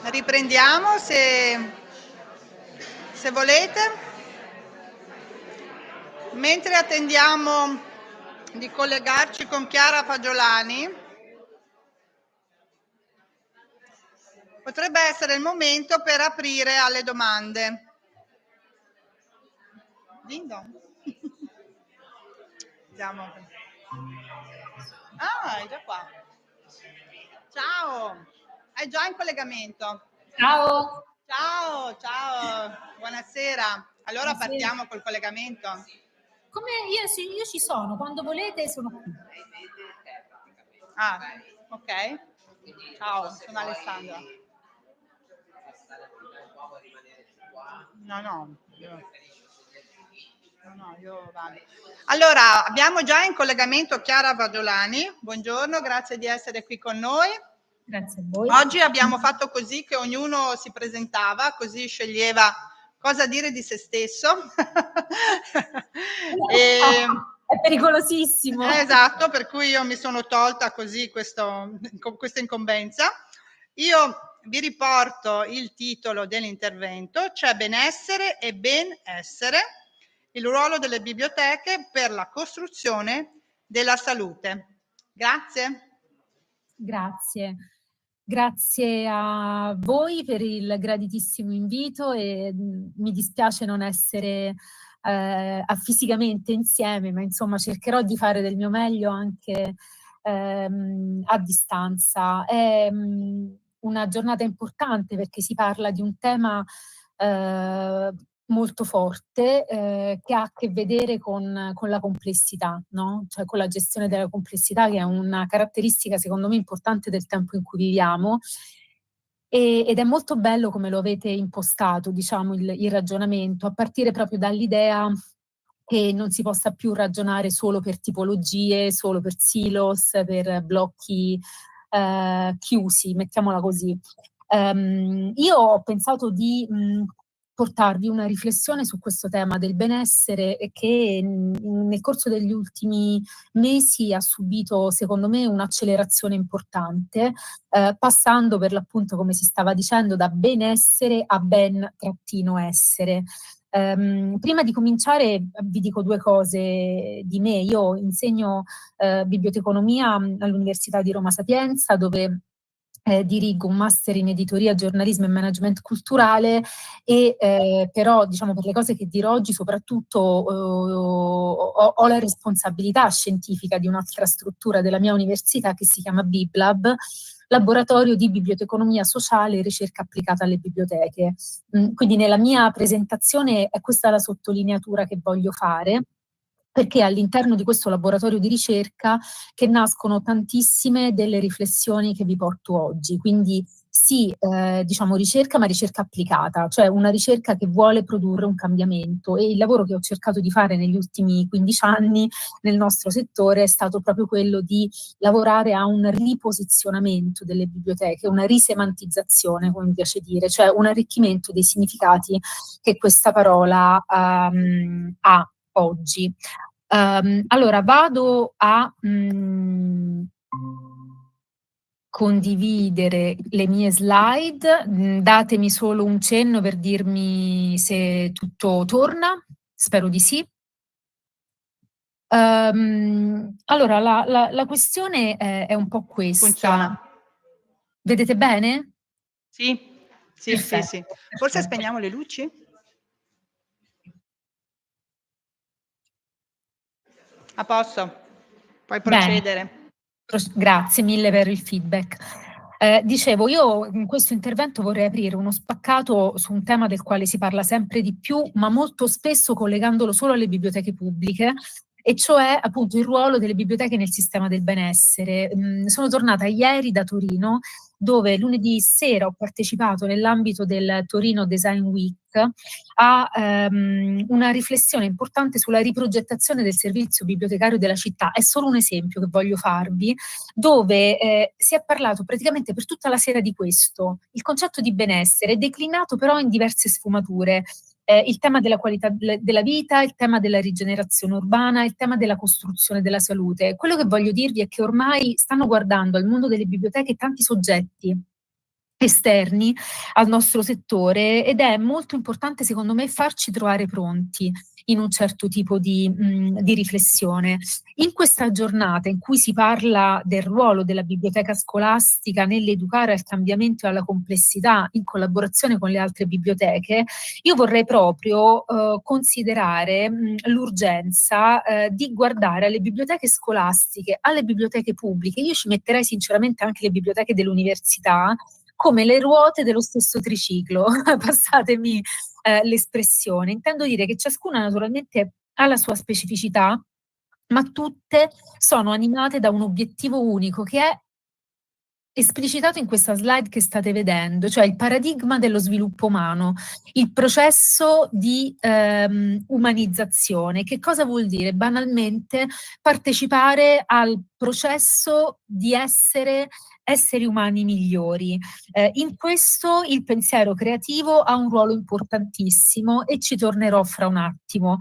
Riprendiamo se volete. Mentre attendiamo di collegarci con Chiara Fagiolani, potrebbe essere il momento per aprire alle domande. Ding dong. Andiamo. Ah, è già qua. Ciao, è già in collegamento. Ciao. Ciao, buonasera. Allora Buonasera. partiamo col collegamento. Come io ci sono, quando volete sono qui. Ah, ok. Ciao, sono Alessandra. No, io vado. Allora, abbiamo già in collegamento Chiara Fagiolani. Buongiorno, grazie di essere qui con noi. Grazie a voi. Oggi abbiamo fatto così che ognuno si presentava, così sceglieva cosa dire di se stesso. È pericolosissimo. Esatto, per cui io mi sono tolta così questa incombenza. Io vi riporto il titolo dell'intervento: c'è benessere e benessere, il ruolo delle biblioteche per la costruzione della salute. Grazie. Grazie a voi per il graditissimo invito e mi dispiace non essere fisicamente insieme, ma insomma cercherò di fare del mio meglio anche a distanza. È una giornata importante perché si parla di un tema molto forte che ha a che vedere con la complessità, no? Cioè con la gestione della complessità, che è una caratteristica secondo me importante del tempo in cui viviamo. Ed è molto bello come lo avete impostato, diciamo, il ragionamento, a partire proprio dall'idea che non si possa più ragionare solo per tipologie, solo per silos, per blocchi chiusi, mettiamola così. Io ho pensato di portarvi una riflessione su questo tema del benessere che nel corso degli ultimi mesi ha subito, secondo me, un'accelerazione importante, passando per l'appunto, come si stava dicendo, da benessere a ben-essere. Prima di cominciare vi dico due cose di me. Io insegno biblioteconomia all'Università di Roma Sapienza, dove dirigo un master in editoria, giornalismo e management culturale e però diciamo per le cose che dirò oggi soprattutto ho la responsabilità scientifica di un'altra struttura della mia università che si chiama BibLab, Laboratorio di Biblioteconomia Sociale e Ricerca Applicata alle Biblioteche. Quindi nella mia presentazione è questa la sottolineatura che voglio fare, perché all'interno di questo laboratorio di ricerca che nascono tantissime delle riflessioni che vi porto oggi. Quindi sì, diciamo ricerca, ma ricerca applicata, cioè una ricerca che vuole produrre un cambiamento, e il lavoro che ho cercato di fare negli ultimi 15 anni nel nostro settore è stato proprio quello di lavorare a un riposizionamento delle biblioteche, una risemantizzazione, come mi piace dire, cioè un arricchimento dei significati che questa parola ha oggi. Allora vado a condividere le mie slide, datemi solo un cenno per dirmi se tutto torna, spero di sì. Allora la questione è un po' questa. Funziona. Vedete bene? Sì. Perfetto. Forse spegniamo le luci? A posto, puoi procedere. Bene. Grazie mille per il feedback. Dicevo, io in questo intervento vorrei aprire uno spaccato su un tema del quale si parla sempre di più, ma molto spesso collegandolo solo alle biblioteche pubbliche, e cioè appunto il ruolo delle biblioteche nel sistema del benessere. Sono tornata ieri da Torino, dove lunedì sera ho partecipato nell'ambito del Torino Design Week a una riflessione importante sulla riprogettazione del servizio bibliotecario della città. È solo un esempio che voglio farvi, dove si è parlato praticamente per tutta la sera di questo. Il concetto di benessere è declinato però in diverse sfumature. Il tema della qualità della vita, il tema della rigenerazione urbana, il tema della costruzione della salute. Quello che voglio dirvi è che ormai stanno guardando al mondo delle biblioteche tanti soggetti esterni al nostro settore, ed è molto importante secondo me farci trovare pronti in un certo tipo di riflessione. In questa giornata in cui si parla del ruolo della biblioteca scolastica nell'educare al cambiamento e alla complessità in collaborazione con le altre biblioteche, io vorrei proprio considerare l'urgenza di guardare alle biblioteche scolastiche, alle biblioteche pubbliche. Io ci metterei sinceramente anche le biblioteche dell'università come le ruote dello stesso triciclo, passatemi l'espressione. Intendo dire che ciascuna naturalmente ha la sua specificità, ma tutte sono animate da un obiettivo unico che è esplicitato in questa slide che state vedendo, cioè il paradigma dello sviluppo umano, il processo di umanizzazione. Che cosa vuol dire? Banalmente partecipare al processo di essere esseri umani migliori. In questo il pensiero creativo ha un ruolo importantissimo e ci tornerò fra un attimo.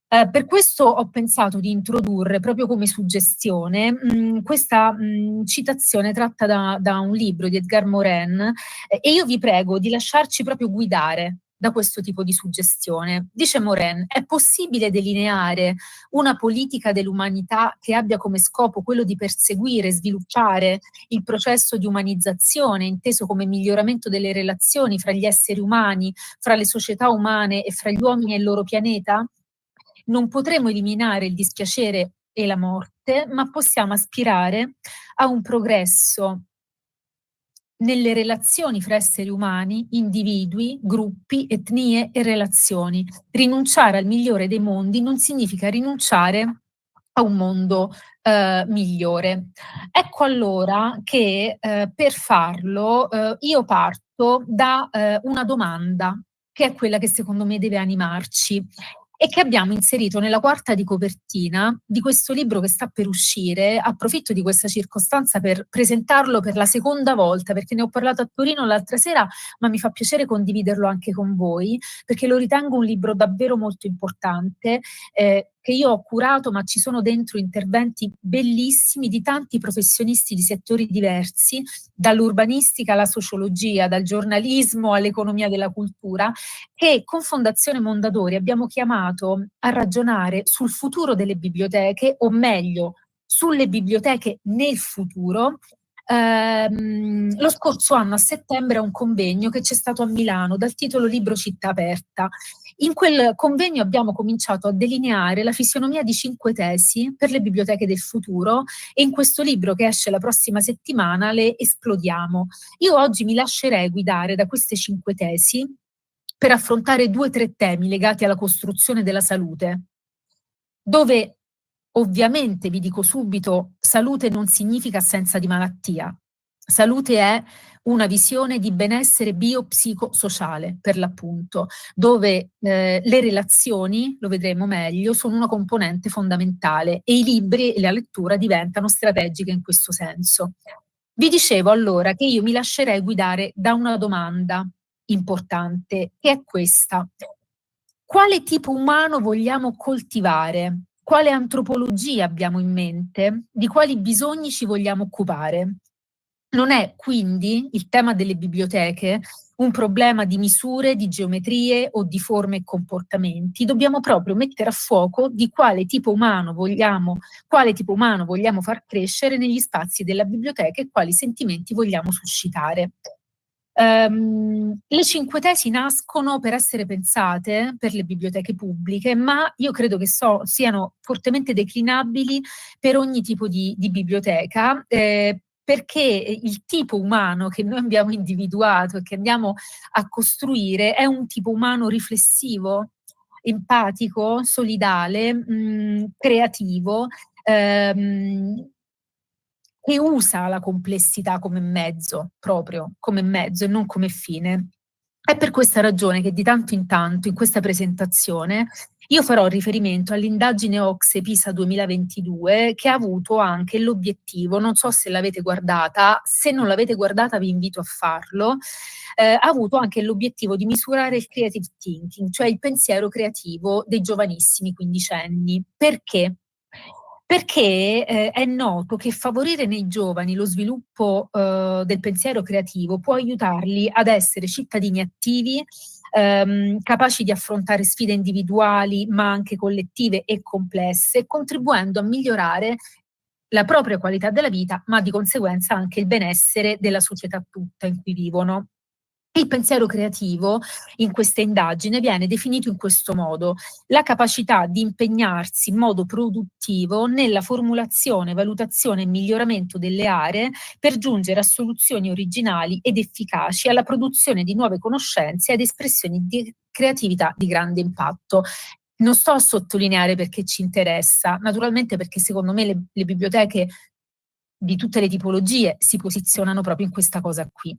Per questo ho pensato di introdurre proprio come suggestione questa citazione tratta da un libro di Edgar Morin, e io vi prego di lasciarci proprio guidare da questo tipo di suggestione. Dice Morin: è possibile delineare una politica dell'umanità che abbia come scopo quello di perseguire e sviluppare il processo di umanizzazione, inteso come miglioramento delle relazioni fra gli esseri umani, fra le società umane e fra gli uomini e il loro pianeta? Non potremo eliminare il dispiacere e la morte, ma possiamo aspirare a un progresso nelle relazioni fra esseri umani, individui, gruppi, etnie e relazioni. Rinunciare al migliore dei mondi non significa rinunciare a un mondo migliore. Ecco allora che per farlo io parto da una domanda, che è quella che secondo me deve animarci e che abbiamo inserito nella quarta di copertina di questo libro che sta per uscire. Approfitto di questa circostanza per presentarlo per la seconda volta, perché ne ho parlato a Torino l'altra sera, ma mi fa piacere condividerlo anche con voi, perché lo ritengo un libro davvero molto importante, che io ho curato, ma ci sono dentro interventi bellissimi di tanti professionisti di settori diversi, dall'urbanistica alla sociologia, dal giornalismo all'economia della cultura, che con Fondazione Mondadori abbiamo chiamato a ragionare sul futuro delle biblioteche, o meglio, sulle biblioteche nel futuro. Lo scorso anno a settembre a un convegno che c'è stato a Milano dal titolo Libro Città Aperta. In quel convegno abbiamo cominciato a delineare la fisionomia di 5 tesi per le biblioteche del futuro, e in questo libro che esce la prossima settimana le esplodiamo. Io oggi mi lascerei guidare da queste 5 tesi per affrontare 2 o 3 temi legati alla costruzione della salute, dove ovviamente, vi dico subito, salute non significa assenza di malattia. Salute è una visione di benessere biopsicosociale, per l'appunto, dove le relazioni, lo vedremo meglio, sono una componente fondamentale e i libri e la lettura diventano strategiche in questo senso. Vi dicevo allora che io mi lascerei guidare da una domanda importante, che è questa: quale tipo umano vogliamo coltivare? Quale antropologia abbiamo in mente? Di quali bisogni ci vogliamo occupare? Non è quindi il tema delle biblioteche un problema di misure, di geometrie o di forme e comportamenti. Dobbiamo proprio mettere a fuoco di quale tipo umano vogliamo far crescere negli spazi della biblioteca e quali sentimenti vogliamo suscitare. Le 5 tesi nascono per essere pensate per le biblioteche pubbliche, ma io credo che siano fortemente declinabili per ogni tipo di biblioteca, perché il tipo umano che noi abbiamo individuato e che andiamo a costruire è un tipo umano riflessivo, empatico, solidale, creativo, che usa la complessità come mezzo, proprio come mezzo e non come fine. È per questa ragione che di tanto in tanto in questa presentazione io farò riferimento all'indagine OCSE PISA 2022, che ha avuto anche l'obiettivo, non so se l'avete guardata, se non l'avete guardata vi invito a farlo, ha avuto anche l'obiettivo di misurare il creative thinking, cioè il pensiero creativo dei giovanissimi quindicenni. Perché? Perché è noto che favorire nei giovani lo sviluppo del pensiero creativo può aiutarli ad essere cittadini attivi, capaci di affrontare sfide individuali ma anche collettive e complesse, contribuendo a migliorare la propria qualità della vita, ma di conseguenza anche il benessere della società tutta in cui vivono. Il pensiero creativo in questa indagine viene definito in questo modo: la capacità di impegnarsi in modo produttivo nella formulazione, valutazione e miglioramento delle aree per giungere a soluzioni originali ed efficaci, alla produzione di nuove conoscenze ed espressioni di creatività di grande impatto. Non sto a sottolineare perché ci interessa, naturalmente perché secondo me le biblioteche di tutte le tipologie si posizionano proprio in questa cosa qui.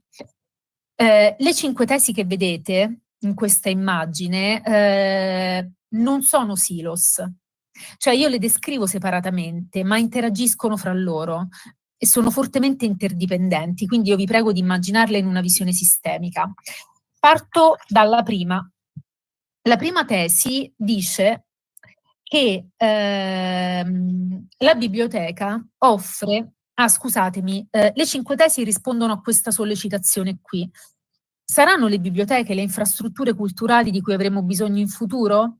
Le 5 tesi che vedete in questa immagine non sono silos, cioè io le descrivo separatamente, ma interagiscono fra loro e sono fortemente interdipendenti, quindi io vi prego di immaginarle in una visione sistemica. Parto dalla prima. La prima tesi dice che la biblioteca offre. Ah, scusatemi, le 5 tesi rispondono a questa sollecitazione qui. Saranno le biblioteche le infrastrutture culturali di cui avremo bisogno in futuro?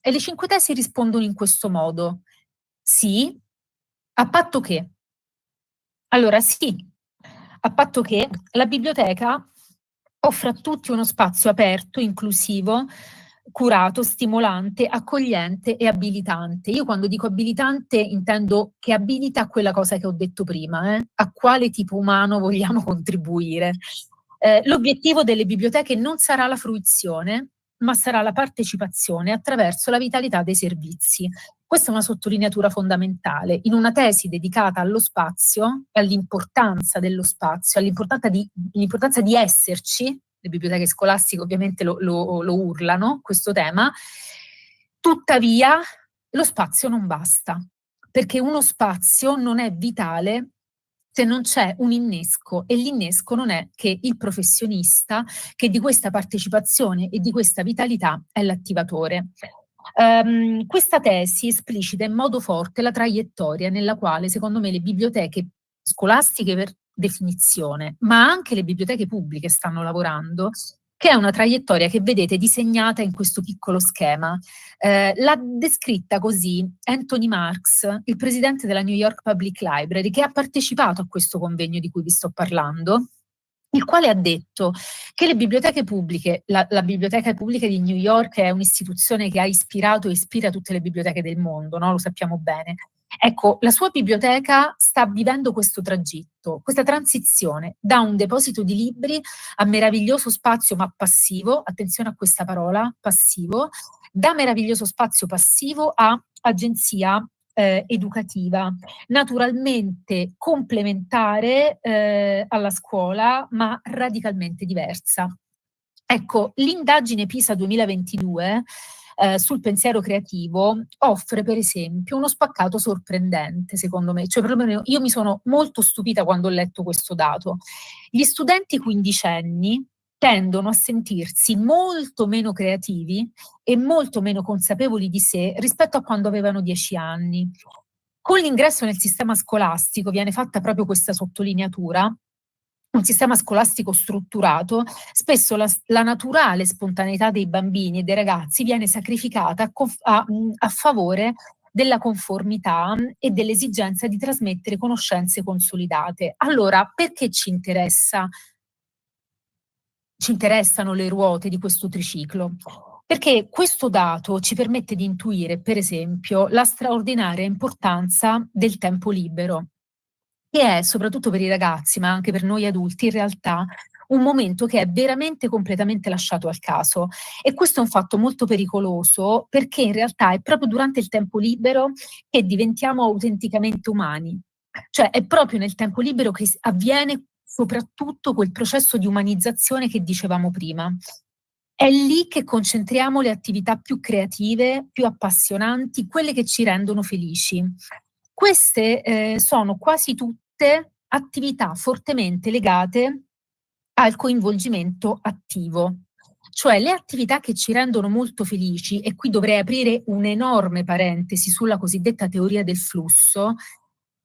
E le 5 tesi rispondono in questo modo. Sì, a patto che. Allora sì, a patto che la biblioteca offra a tutti uno spazio aperto, inclusivo, curato, stimolante, accogliente e abilitante. Io quando dico abilitante intendo che abilita quella cosa che ho detto prima, a quale tipo umano vogliamo contribuire. L'obiettivo delle biblioteche non sarà la fruizione, ma sarà la partecipazione attraverso la vitalità dei servizi. Questa è una sottolineatura fondamentale. In una tesi dedicata allo spazio, all'importanza dello spazio, all'importanza di esserci, le biblioteche scolastiche ovviamente lo urlano, questo tema, tuttavia lo spazio non basta, perché uno spazio non è vitale se non c'è un innesco, e l'innesco non è che il professionista che di questa partecipazione e di questa vitalità è l'attivatore. Questa tesi esplicita in modo forte la traiettoria nella quale, secondo me, le biblioteche scolastiche per definizione, ma anche le biblioteche pubbliche stanno lavorando, che è una traiettoria che vedete disegnata in questo piccolo schema. L'ha descritta così Anthony Marks, il presidente della New York Public Library, che ha partecipato a questo convegno di cui vi sto parlando, il quale ha detto che le biblioteche pubbliche, la Biblioteca Pubblica di New York è un'istituzione che ha ispirato e ispira tutte le biblioteche del mondo, no? Lo sappiamo bene. Ecco, la sua biblioteca sta vivendo questo tragitto, questa transizione da un deposito di libri a meraviglioso spazio ma passivo, attenzione a questa parola, passivo, da meraviglioso spazio passivo a agenzia educativa, naturalmente complementare alla scuola, ma radicalmente diversa. Ecco, l'indagine PISA 2022 sul pensiero creativo offre per esempio uno spaccato sorprendente, secondo me, cioè proprio io mi sono molto stupita quando ho letto questo dato. Gli studenti quindicenni tendono a sentirsi molto meno creativi e molto meno consapevoli di sé rispetto a quando avevano 10 anni. Con l'ingresso nel sistema scolastico viene fatta proprio questa sottolineatura, un sistema scolastico strutturato, spesso la naturale spontaneità dei bambini e dei ragazzi viene sacrificata a favore della conformità e dell'esigenza di trasmettere conoscenze consolidate. Allora, perché ci interessano le ruote di questo triciclo? Perché questo dato ci permette di intuire, per esempio, la straordinaria importanza del tempo libero, che è, soprattutto per i ragazzi, ma anche per noi adulti, in realtà un momento che è veramente completamente lasciato al caso. E questo è un fatto molto pericoloso, perché in realtà è proprio durante il tempo libero che diventiamo autenticamente umani. Cioè è proprio nel tempo libero che avviene soprattutto quel processo di umanizzazione che dicevamo prima. È lì che concentriamo le attività più creative, più appassionanti, quelle che ci rendono felici. Queste sono quasi tutte attività fortemente legate al coinvolgimento attivo. cioè le attività che ci rendono molto felici, e qui dovrei aprire un'enorme parentesi sulla cosiddetta teoria del flusso,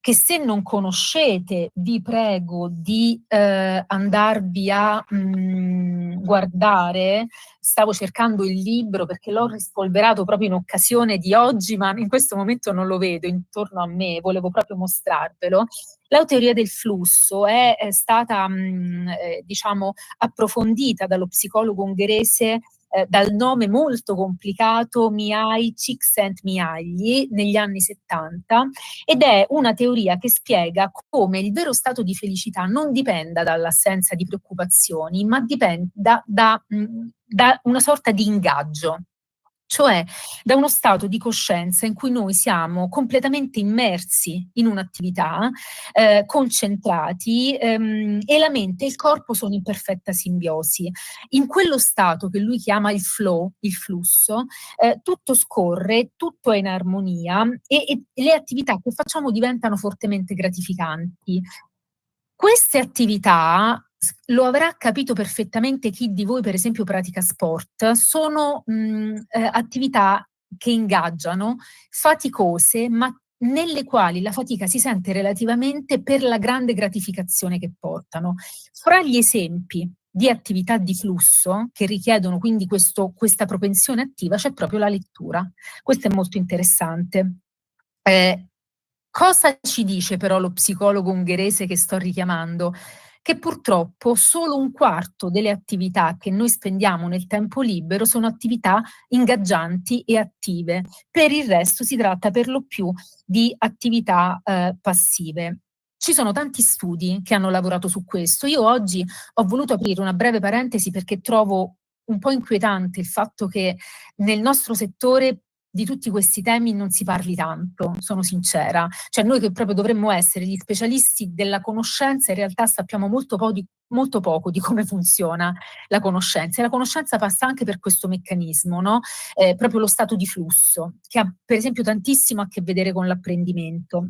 che se non conoscete vi prego di andarvi a guardare. Stavo cercando il libro perché l'ho rispolverato proprio in occasione di oggi, ma in questo momento non lo vedo intorno a me, volevo proprio mostrarvelo. La teoria del flusso è stata diciamo approfondita dallo psicologo ungherese dal nome molto complicato Mihaly Csikszentmihalyi negli anni 70, ed è una teoria che spiega come il vero stato di felicità non dipenda dall'assenza di preoccupazioni, ma dipenda da una sorta di ingaggio, cioè da uno stato di coscienza in cui noi siamo completamente immersi in un'attività, concentrati, e la mente e il corpo sono in perfetta simbiosi. In quello stato che lui chiama il flow, il flusso, tutto scorre, tutto è in armonia e le attività che facciamo diventano fortemente gratificanti. Queste attività, lo avrà capito perfettamente chi di voi per esempio pratica sport, sono attività che ingaggiano, faticose, ma nelle quali la fatica si sente relativamente per la grande gratificazione che portano. Fra gli esempi di attività di flusso che richiedono quindi questa propensione attiva c'è proprio la lettura. Questo è molto interessante. Cosa ci dice però lo psicologo ungherese che sto richiamando? Che purtroppo solo un quarto delle attività che noi spendiamo nel tempo libero sono attività ingaggianti e attive. Per il resto si tratta per lo più di attività passive. Ci sono tanti studi che hanno lavorato su questo. Io oggi ho voluto aprire una breve parentesi perché trovo un po' inquietante il fatto che nel nostro settore di tutti questi temi non si parli tanto, sono sincera. Cioè noi che proprio dovremmo essere gli specialisti della conoscenza, in realtà sappiamo molto poco di come funziona la conoscenza. E la conoscenza passa anche per questo meccanismo, no? Proprio lo stato di flusso, che ha per esempio tantissimo a che vedere con l'apprendimento.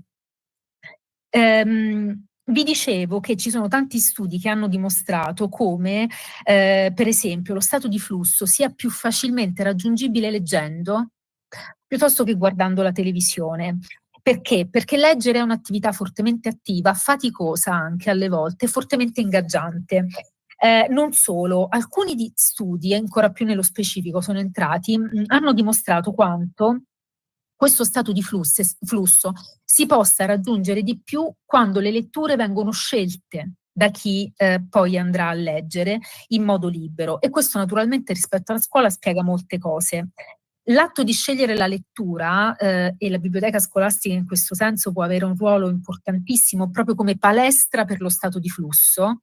Vi dicevo che ci sono tanti studi che hanno dimostrato come, per esempio, lo stato di flusso sia più facilmente raggiungibile leggendo piuttosto che guardando la televisione. Perché? Perché leggere è un'attività fortemente attiva, faticosa anche alle volte, fortemente ingaggiante. Non solo, alcuni studi, ancora più nello specifico, sono entrati, hanno dimostrato quanto questo stato di flusso si possa raggiungere di più quando le letture vengono scelte da chi poi andrà a leggere in modo libero. E questo naturalmente rispetto alla scuola spiega molte cose. L'atto di scegliere la lettura e la biblioteca scolastica in questo senso può avere un ruolo importantissimo proprio come palestra per lo stato di flusso.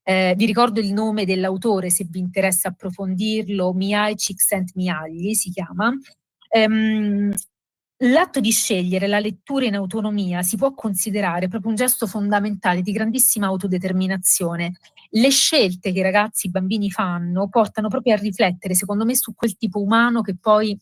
Vi ricordo il nome dell'autore se vi interessa approfondirlo, Mihaly Csikszentmihalyi si chiama. L'atto di scegliere la lettura in autonomia si può considerare proprio un gesto fondamentale di grandissima autodeterminazione. Le scelte che i ragazzi, i bambini fanno portano proprio a riflettere, secondo me, su quel tipo umano che poi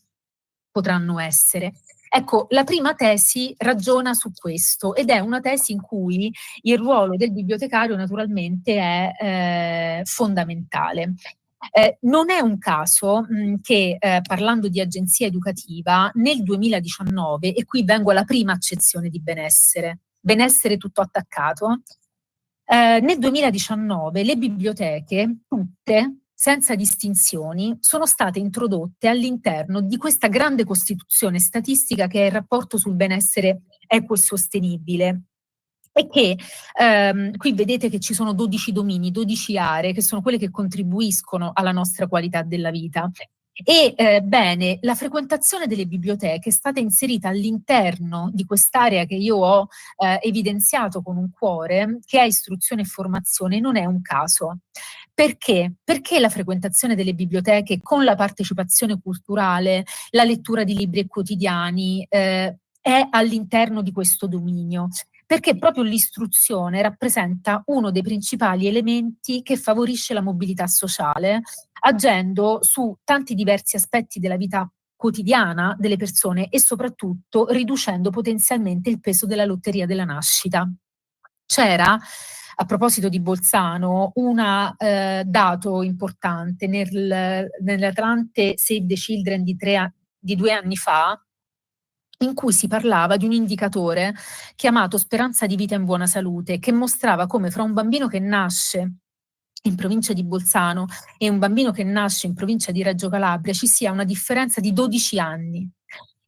potranno essere. Ecco, la prima tesi ragiona su questo ed è una tesi in cui il ruolo del bibliotecario naturalmente è fondamentale. Non è un caso che parlando di agenzia educativa nel 2019, e qui vengo alla prima accezione di benessere tutto attaccato, nel 2019 le biblioteche, tutte, senza distinzioni, sono state introdotte all'interno di questa grande costituzione statistica che è il rapporto sul benessere equo e sostenibile. E che qui vedete che ci sono 12 domini, 12 aree, che sono quelle che contribuiscono alla nostra qualità della vita. E bene, la frequentazione delle biblioteche è stata inserita all'interno di quest'area che io ho evidenziato con un cuore, che è istruzione e formazione, non è un caso. Perché? Perché la frequentazione delle biblioteche con la partecipazione culturale, la lettura di libri e quotidiani è all'interno di questo dominio? Perché proprio l'istruzione rappresenta uno dei principali elementi che favorisce la mobilità sociale, agendo su tanti diversi aspetti della vita quotidiana delle persone e soprattutto riducendo potenzialmente il peso della lotteria della nascita. C'era a proposito di Bolzano, un dato importante nell'Atlante Save the Children di 2 anni fa, in cui si parlava di un indicatore chiamato speranza di vita in buona salute, che mostrava come fra un bambino che nasce in provincia di Bolzano e un bambino che nasce in provincia di Reggio Calabria ci sia una differenza di 12 anni.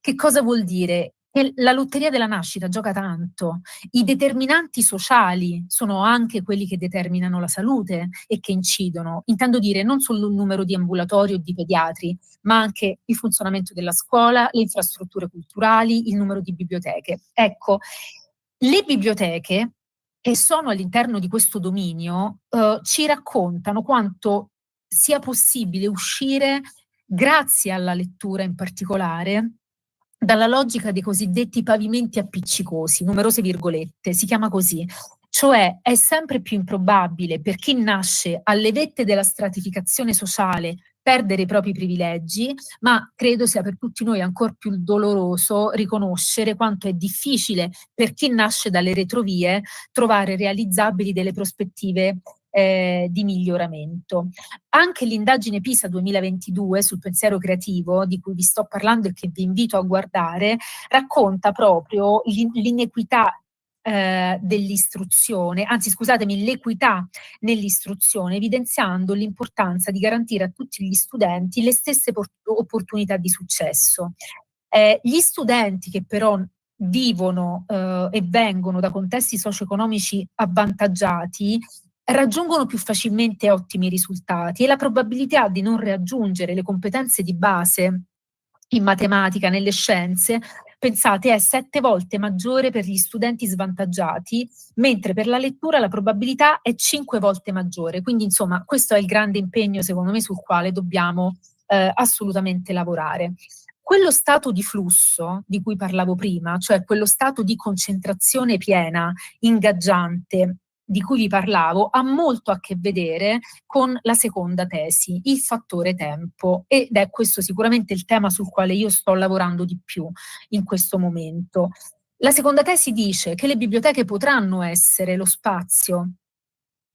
Che cosa vuol dire? Che la lotteria della nascita gioca tanto. I determinanti sociali sono anche quelli che determinano la salute e che incidono. Intendo dire non solo il numero di ambulatori o di pediatri, ma anche il funzionamento della scuola, le infrastrutture culturali, il numero di biblioteche. Ecco, le biblioteche che sono all'interno di questo dominio ci raccontano quanto sia possibile uscire, grazie alla lettura in particolare, dalla logica dei cosiddetti pavimenti appiccicosi, numerose virgolette, si chiama così. Cioè è sempre più improbabile per chi nasce alle vette della stratificazione sociale perdere i propri privilegi, ma credo sia per tutti noi ancora più doloroso riconoscere quanto è difficile per chi nasce dalle retrovie trovare realizzabili delle prospettive di miglioramento. Anche l'indagine PISA 2022 sul pensiero creativo, di cui vi sto parlando e che vi invito a guardare, racconta proprio l'inequità dell'istruzione, anzi scusatemi, l'equità nell'istruzione, evidenziando l'importanza di garantire a tutti gli studenti le stesse opportunità di successo. Gli studenti che però vivono e vengono da contesti socio-economici avvantaggiati raggiungono più facilmente ottimi risultati e la probabilità di non raggiungere le competenze di base in matematica, nelle scienze, pensate, è 7 volte maggiore per gli studenti svantaggiati, mentre per la lettura la probabilità è 5 volte maggiore. Quindi, insomma, questo è il grande impegno, secondo me, sul quale dobbiamo assolutamente lavorare. Quello stato di flusso di cui parlavo prima, cioè quello stato di concentrazione piena, ingaggiante, di cui vi parlavo, ha molto a che vedere con la seconda tesi, il fattore tempo, ed è questo sicuramente il tema sul quale io sto lavorando di più in questo momento. La seconda tesi dice che le biblioteche potranno essere lo spazio,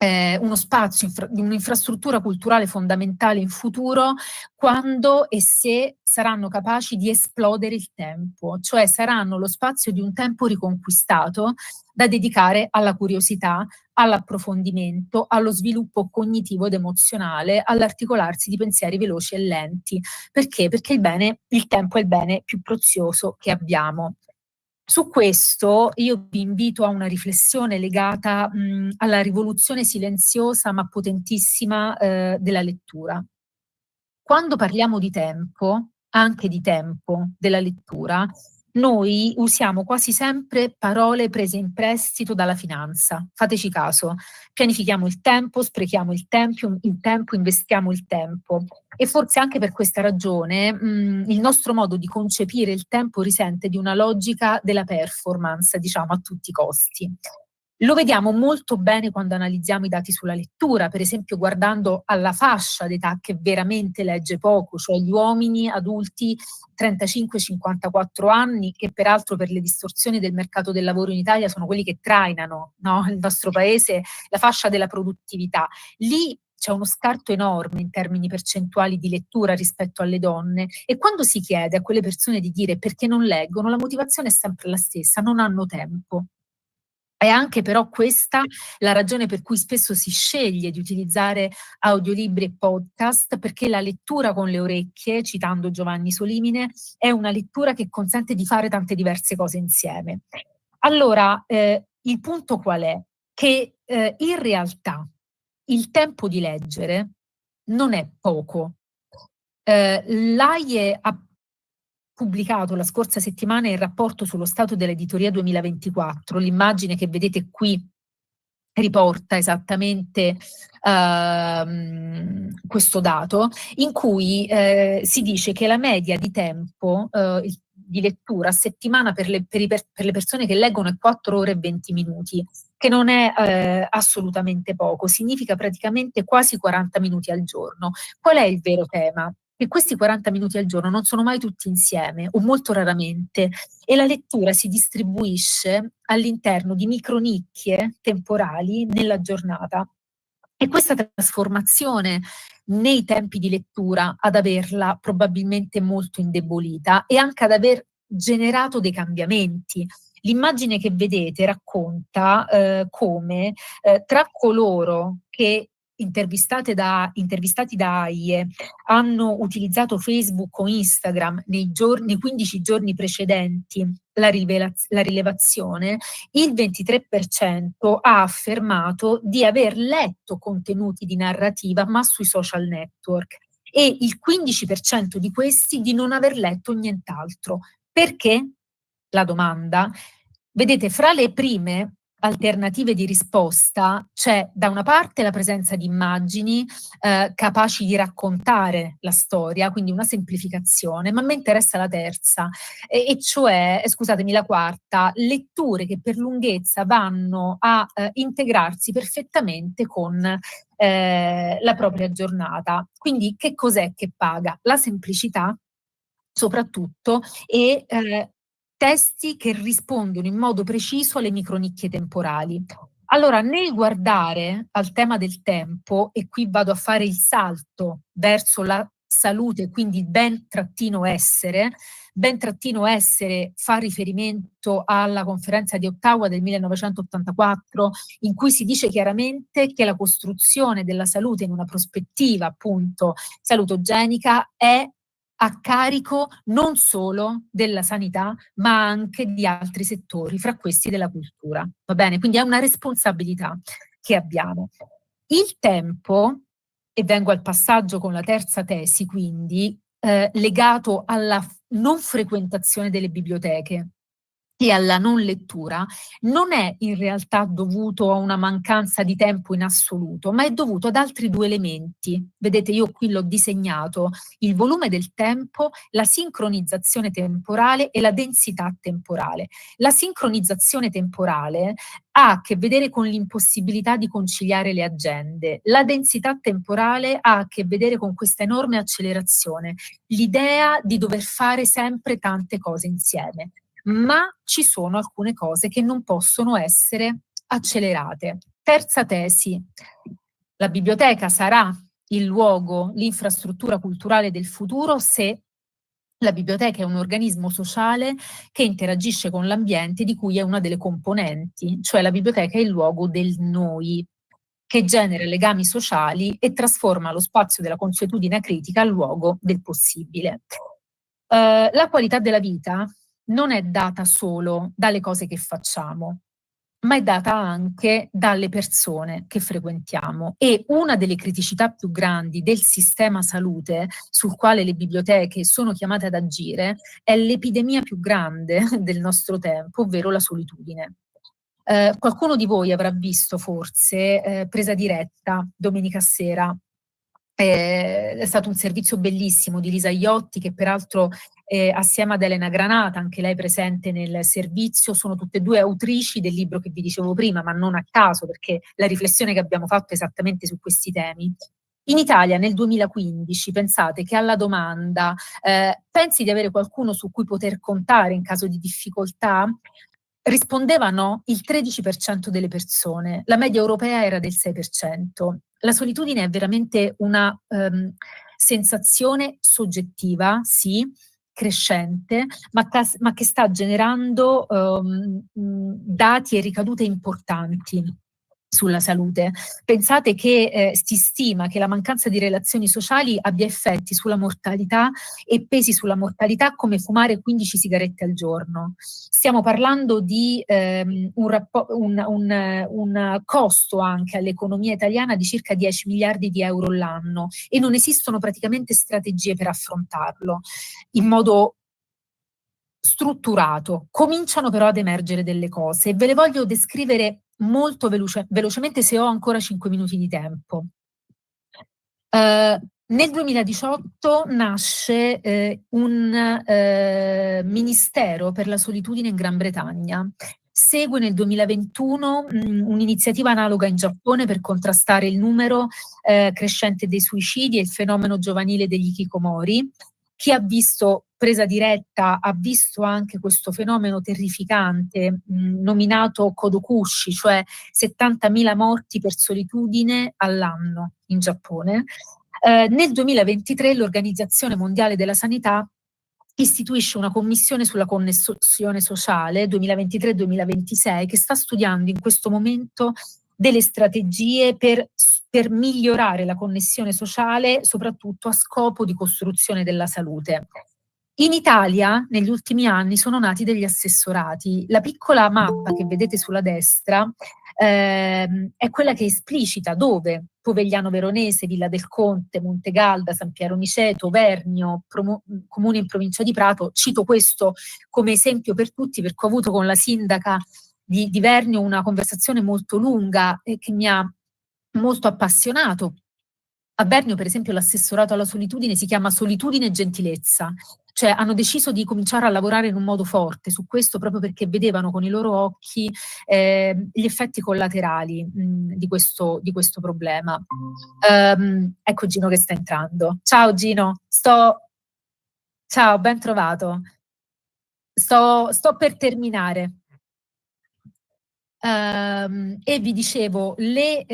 uno spazio di un'infrastruttura culturale fondamentale in futuro quando e se saranno capaci di esplodere il tempo, cioè saranno lo spazio di un tempo riconquistato da dedicare alla curiosità, all'approfondimento, allo sviluppo cognitivo ed emozionale, all'articolarsi di pensieri veloci e lenti. Perché? Perché il tempo è il bene più prezioso che abbiamo. Su questo io vi invito a una riflessione legata alla rivoluzione silenziosa ma potentissima della lettura. Quando parliamo di tempo, anche di tempo della lettura, noi usiamo quasi sempre parole prese in prestito dalla finanza. Fateci caso, pianifichiamo il tempo, sprechiamo il tempo, investiamo il tempo. E forse anche per questa ragione il nostro modo di concepire il tempo risente di una logica della performance, diciamo, a tutti i costi. Lo vediamo molto bene quando analizziamo i dati sulla lettura, per esempio guardando alla fascia d'età che veramente legge poco, cioè gli uomini adulti 35-54 anni, che peraltro per le distorsioni del mercato del lavoro in Italia sono quelli che trainano, no? Il nostro paese, la fascia della produttività. Lì c'è uno scarto enorme in termini percentuali di lettura rispetto alle donne, e quando si chiede a quelle persone di dire perché non leggono, la motivazione è sempre la stessa: non hanno tempo. È anche però questa la ragione per cui spesso si sceglie di utilizzare audiolibri e podcast, perché la lettura con le orecchie, citando Giovanni Solimine, è una lettura che consente di fare tante diverse cose insieme. Allora, il punto qual è? Che in realtà il tempo di leggere non è poco. L'AIE ha pubblicato la scorsa settimana il rapporto sullo stato dell'editoria 2024. L'immagine che vedete qui riporta esattamente questo dato, in cui si dice che la media di tempo di lettura a settimana per le persone che leggono è 4 ore e 20 minuti, che non è assolutamente poco, significa praticamente quasi 40 minuti al giorno. Qual è il vero tema? che questi 40 minuti al giorno non sono mai tutti insieme o molto raramente, e la lettura si distribuisce all'interno di micronicchie temporali nella giornata. E questa trasformazione nei tempi di lettura ad averla probabilmente molto indebolita e anche ad aver generato dei cambiamenti. L'immagine che vedete racconta come tra coloro che intervistati da AIE hanno utilizzato Facebook o Instagram nei 15 giorni precedenti la rilevazione, il 23% ha affermato di aver letto contenuti di narrativa ma sui social network e il 15% di questi di non aver letto nient'altro. Perché? La domanda. Vedete, fra le prime alternative di risposta c'è da una parte la presenza di immagini capaci di raccontare la storia, quindi una semplificazione, ma mi interessa la terza, e cioè, scusatemi, la quarta, letture che per lunghezza vanno a integrarsi perfettamente con la propria giornata. Quindi che cos'è che paga? La semplicità soprattutto e testi che rispondono in modo preciso alle micronicchie temporali. Allora, nel guardare al tema del tempo, e qui vado a fare il salto verso la salute, quindi ben-essere fa riferimento alla conferenza di Ottawa del 1984, in cui si dice chiaramente che la costruzione della salute in una prospettiva appunto salutogenica è a carico non solo della sanità, ma anche di altri settori, fra questi della cultura. Va bene? Quindi è una responsabilità che abbiamo. Il tempo, e vengo al passaggio con la terza tesi, quindi, legato alla non frequentazione delle biblioteche e alla non lettura, non è in realtà dovuto a una mancanza di tempo in assoluto, ma è dovuto ad altri due elementi. Vedete, io qui l'ho disegnato: il volume del tempo, la sincronizzazione temporale e la densità temporale. La sincronizzazione temporale ha a che vedere con l'impossibilità di conciliare le agende. La densità temporale ha a che vedere con questa enorme accelerazione, l'idea di dover fare sempre tante cose insieme. Ma ci sono alcune cose che non possono essere accelerate. Terza tesi: la biblioteca sarà il luogo, l'infrastruttura culturale del futuro se la biblioteca è un organismo sociale che interagisce con l'ambiente di cui è una delle componenti, cioè la biblioteca è il luogo del noi, che genera legami sociali e trasforma lo spazio della consuetudine critica al luogo del possibile. La qualità della vita non è data solo dalle cose che facciamo, ma è data anche dalle persone che frequentiamo. E una delle criticità più grandi del sistema salute, sul quale le biblioteche sono chiamate ad agire, è l'epidemia più grande del nostro tempo, ovvero la solitudine. Qualcuno di voi avrà visto forse Presa diretta domenica sera. È stato un servizio bellissimo di Lisa Iotti, che peraltro assieme ad Elena Granata, anche lei presente nel servizio, sono tutte e due autrici del libro che vi dicevo prima, ma non a caso, perché la riflessione che abbiamo fatto è esattamente su questi temi. In Italia nel 2015, pensate che alla domanda pensi di avere qualcuno su cui poter contare in caso di difficoltà? Rispondevano il 13% delle persone, la media europea era del 6%. La solitudine è veramente una sensazione soggettiva, sì, crescente, ma che sta generando dati e ricadute importanti sulla salute. Pensate che si stima che la mancanza di relazioni sociali abbia effetti sulla mortalità e pesi sulla mortalità come fumare 15 sigarette al giorno. Stiamo parlando di un costo anche all'economia italiana di circa 10 miliardi di euro l'anno, e non esistono praticamente strategie per affrontarlo in modo strutturato. Cominciano però ad emergere delle cose e ve le voglio descrivere molto velocemente, se ho ancora 5 minuti di tempo. Nel 2018 nasce un ministero per la solitudine in Gran Bretagna, segue nel 2021 un'iniziativa analoga in Giappone per contrastare il numero crescente dei suicidi e il fenomeno giovanile degli hikikomori. Chi ha visto presa diretta ha visto anche questo fenomeno terrificante nominato Kodokushi, cioè 70.000 morti per solitudine all'anno in Giappone. Nel 2023 l'Organizzazione Mondiale della Sanità istituisce una commissione sulla connessione sociale 2023-2026 che sta studiando in questo momento delle strategie per migliorare la connessione sociale, soprattutto a scopo di costruzione della salute. In Italia, negli ultimi anni, sono nati degli assessorati. La piccola mappa che vedete sulla destra è quella che esplicita dove Povegliano Veronese, Villa del Conte, Montegalda, San Piero Niceto, Vernio, comune in provincia di Prato. Cito questo come esempio per tutti perché ho avuto con la sindaca di Vernio una conversazione molto lunga e che mi ha molto appassionato. A Vernio, per esempio, l'assessorato alla solitudine si chiama Solitudine e Gentilezza, cioè hanno deciso di cominciare a lavorare in un modo forte su questo proprio perché vedevano con i loro occhi gli effetti collaterali di questo problema. Ecco Gino che sta entrando. Ciao Gino, ciao, ben trovato. Sto per terminare. E vi dicevo, le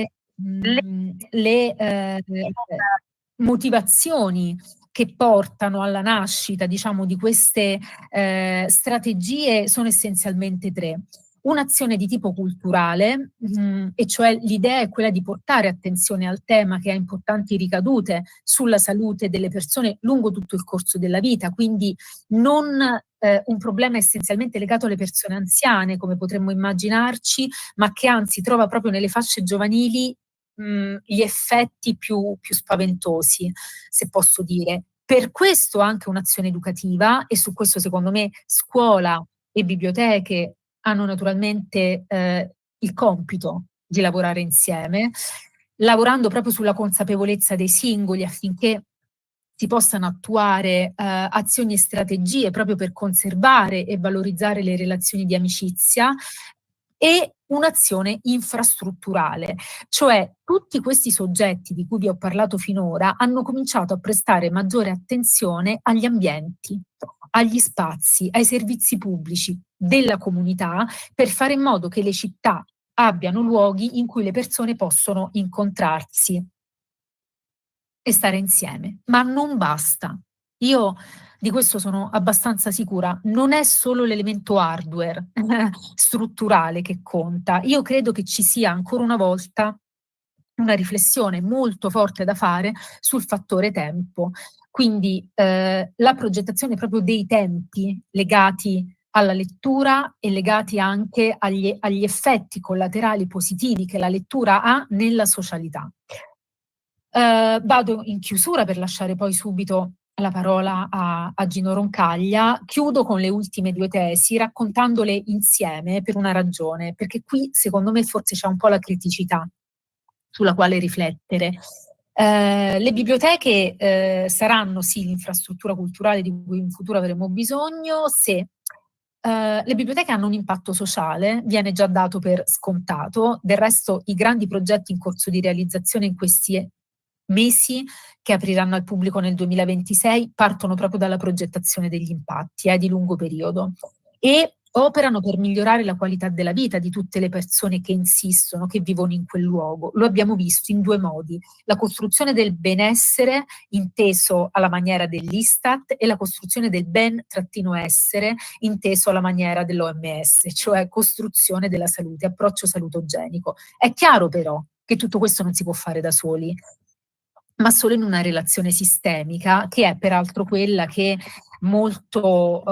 motivazioni che portano alla nascita, diciamo, di queste strategie sono essenzialmente tre. Un'azione di tipo culturale, e cioè l'idea è quella di portare attenzione al tema che ha importanti ricadute sulla salute delle persone lungo tutto il corso della vita, quindi non un problema essenzialmente legato alle persone anziane, come potremmo immaginarci, ma che anzi trova proprio nelle fasce giovanili gli effetti più spaventosi, se posso dire. Per questo anche un'azione educativa, e su questo secondo me scuola e biblioteche hanno naturalmente il compito di lavorare insieme, lavorando proprio sulla consapevolezza dei singoli affinché si possano attuare azioni e strategie proprio per conservare e valorizzare le relazioni di amicizia, e un'azione infrastrutturale, cioè tutti questi soggetti di cui vi ho parlato finora hanno cominciato a prestare maggiore attenzione agli ambienti, agli spazi, ai servizi pubblici della comunità per fare in modo che le città abbiano luoghi in cui le persone possono incontrarsi e stare insieme, ma non basta. Io di questo sono abbastanza sicura, non è solo l'elemento hardware strutturale che conta. Io credo che ci sia ancora una volta una riflessione molto forte da fare sul fattore tempo. Quindi la progettazione proprio dei tempi legati alla lettura e legati anche agli effetti collaterali positivi che la lettura ha nella socialità. Vado in chiusura per lasciare poi subito la parola a Gino Roncaglia. Chiudo con le ultime due tesi raccontandole insieme per una ragione, perché qui secondo me forse c'è un po' la criticità sulla quale riflettere. Le biblioteche saranno sì l'infrastruttura culturale di cui in futuro avremo bisogno se le biblioteche hanno un impatto sociale, viene già dato per scontato. Del resto i grandi progetti in corso di realizzazione in questi mesi, che apriranno al pubblico nel 2026, partono proprio dalla progettazione degli impatti di lungo periodo e operano per migliorare la qualità della vita di tutte le persone che insistono, che vivono in quel luogo. Lo abbiamo visto in due modi: la costruzione del benessere inteso alla maniera dell'Istat e la costruzione del ben-essere inteso alla maniera dell'OMS, cioè costruzione della salute, approccio salutogenico. È chiaro però che tutto questo non si può fare da soli, ma solo in una relazione sistemica, che è peraltro quella che molto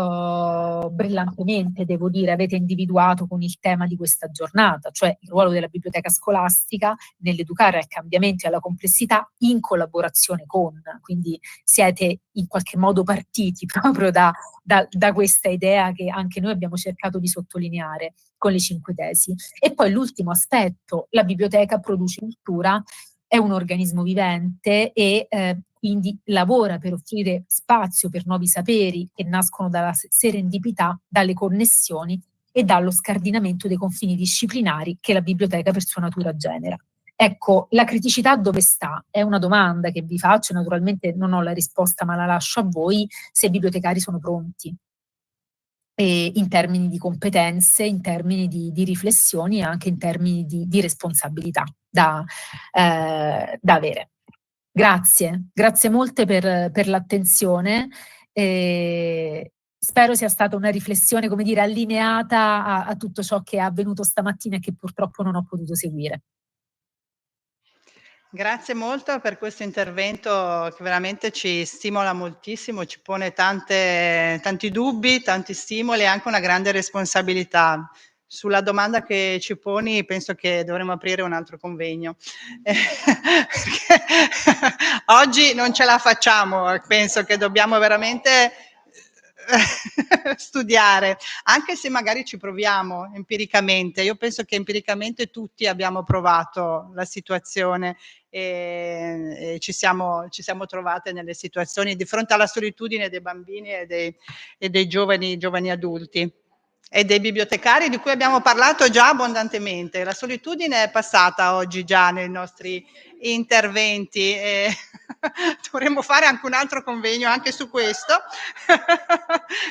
brillantemente, devo dire, avete individuato con il tema di questa giornata, cioè il ruolo della biblioteca scolastica nell'educare al cambiamento e alla complessità in collaborazione con, quindi siete in qualche modo partiti proprio da questa idea che anche noi abbiamo cercato di sottolineare con le 5 tesi. E poi l'ultimo aspetto: la biblioteca produce cultura, è un organismo vivente e quindi lavora per offrire spazio per nuovi saperi che nascono dalla serendipità, dalle connessioni e dallo scardinamento dei confini disciplinari che la biblioteca per sua natura genera. Ecco, la criticità dove sta? È una domanda che vi faccio, naturalmente non ho la risposta ma la lascio a voi, se i bibliotecari sono pronti. E in termini di competenze, in termini di riflessioni e anche in termini di responsabilità da avere. Grazie molte per l'attenzione. Spero sia stata una riflessione, come dire, allineata a tutto ciò che è avvenuto stamattina e che purtroppo non ho potuto seguire. Grazie molto per questo intervento che veramente ci stimola moltissimo, ci pone tanti dubbi, tanti stimoli e anche una grande responsabilità. Sulla domanda che ci poni penso che dovremmo aprire un altro convegno. Oggi non ce la facciamo, penso che dobbiamo veramente studiare, anche se magari ci proviamo empiricamente. Io penso che empiricamente tutti abbiamo provato la situazione e ci siamo trovate nelle situazioni di fronte alla solitudine dei bambini e dei giovani adulti e dei bibliotecari di cui abbiamo parlato già abbondantemente. La solitudine è passata oggi già nei nostri interventi e dovremmo fare anche un altro convegno anche su questo.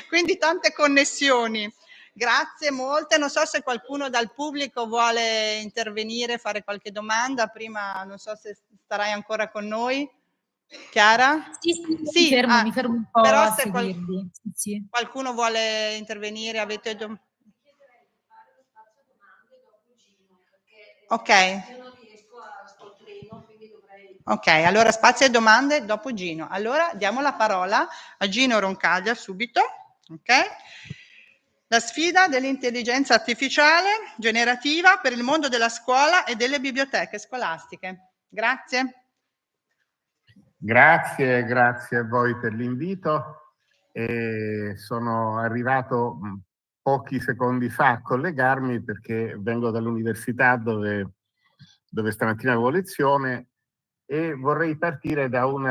Quindi tante connessioni. Grazie molte, non so se qualcuno dal pubblico vuole intervenire, fare qualche domanda, prima non so se starai ancora con noi. Chiara? Sì, mi fermo un po' però a se seguirvi. Sì. Qualcuno vuole intervenire, avete Ok. Ok, allora spazio e domande dopo Gino. Allora diamo la parola a Gino Roncaglia subito. Ok? La sfida dell'intelligenza artificiale generativa per il mondo della scuola e delle biblioteche scolastiche. Grazie. Grazie a voi per l'invito. Sono arrivato pochi secondi fa a collegarmi perché vengo dall'università dove stamattina avevo lezione e vorrei partire da un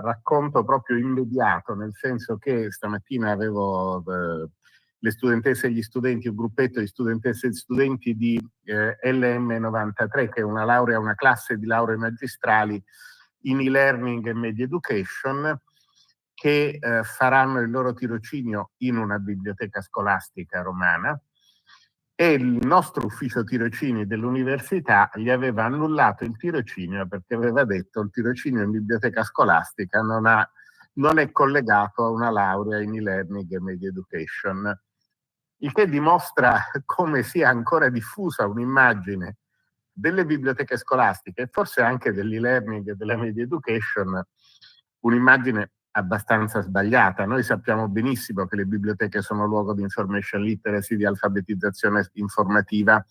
racconto proprio immediato, nel senso che stamattina avevo le studentesse e gli studenti, un gruppetto di studentesse e studenti di LM93, che è una classe di lauree magistrali in e-learning e media education, che faranno il loro tirocinio in una biblioteca scolastica romana, e il nostro ufficio tirocini dell'università gli aveva annullato il tirocinio perché aveva detto il tirocinio in biblioteca scolastica non è collegato a una laurea in e-learning e media education, il che dimostra come sia ancora diffusa un'immagine delle biblioteche scolastiche e forse anche dell'e-learning e della media education, un'immagine abbastanza sbagliata. Noi sappiamo benissimo che le biblioteche sono luogo di information literacy, di alfabetizzazione informativa,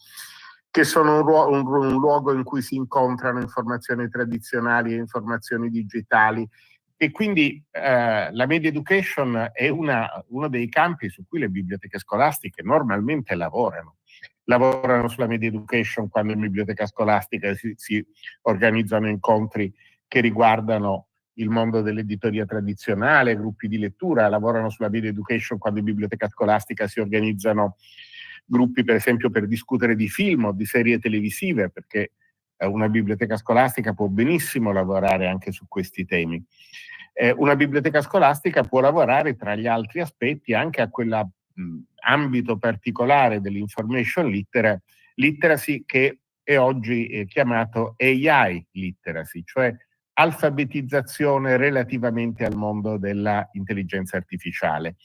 che sono un luogo in cui si incontrano informazioni tradizionali e informazioni digitali, e quindi la media education è uno dei campi su cui le biblioteche scolastiche normalmente lavorano sulla media education quando in biblioteca scolastica si organizzano incontri che riguardano il mondo dell'editoria tradizionale, gruppi di lettura, lavorano sulla media education quando in biblioteca scolastica si organizzano gruppi per esempio per discutere di film o di serie televisive, perché una biblioteca scolastica può benissimo lavorare anche su questi temi. Una biblioteca scolastica può lavorare tra gli altri aspetti anche a quell'ambito particolare dell'information literacy che è oggi chiamato AI literacy, cioè alfabetizzazione relativamente al mondo dell'intelligenza artificiale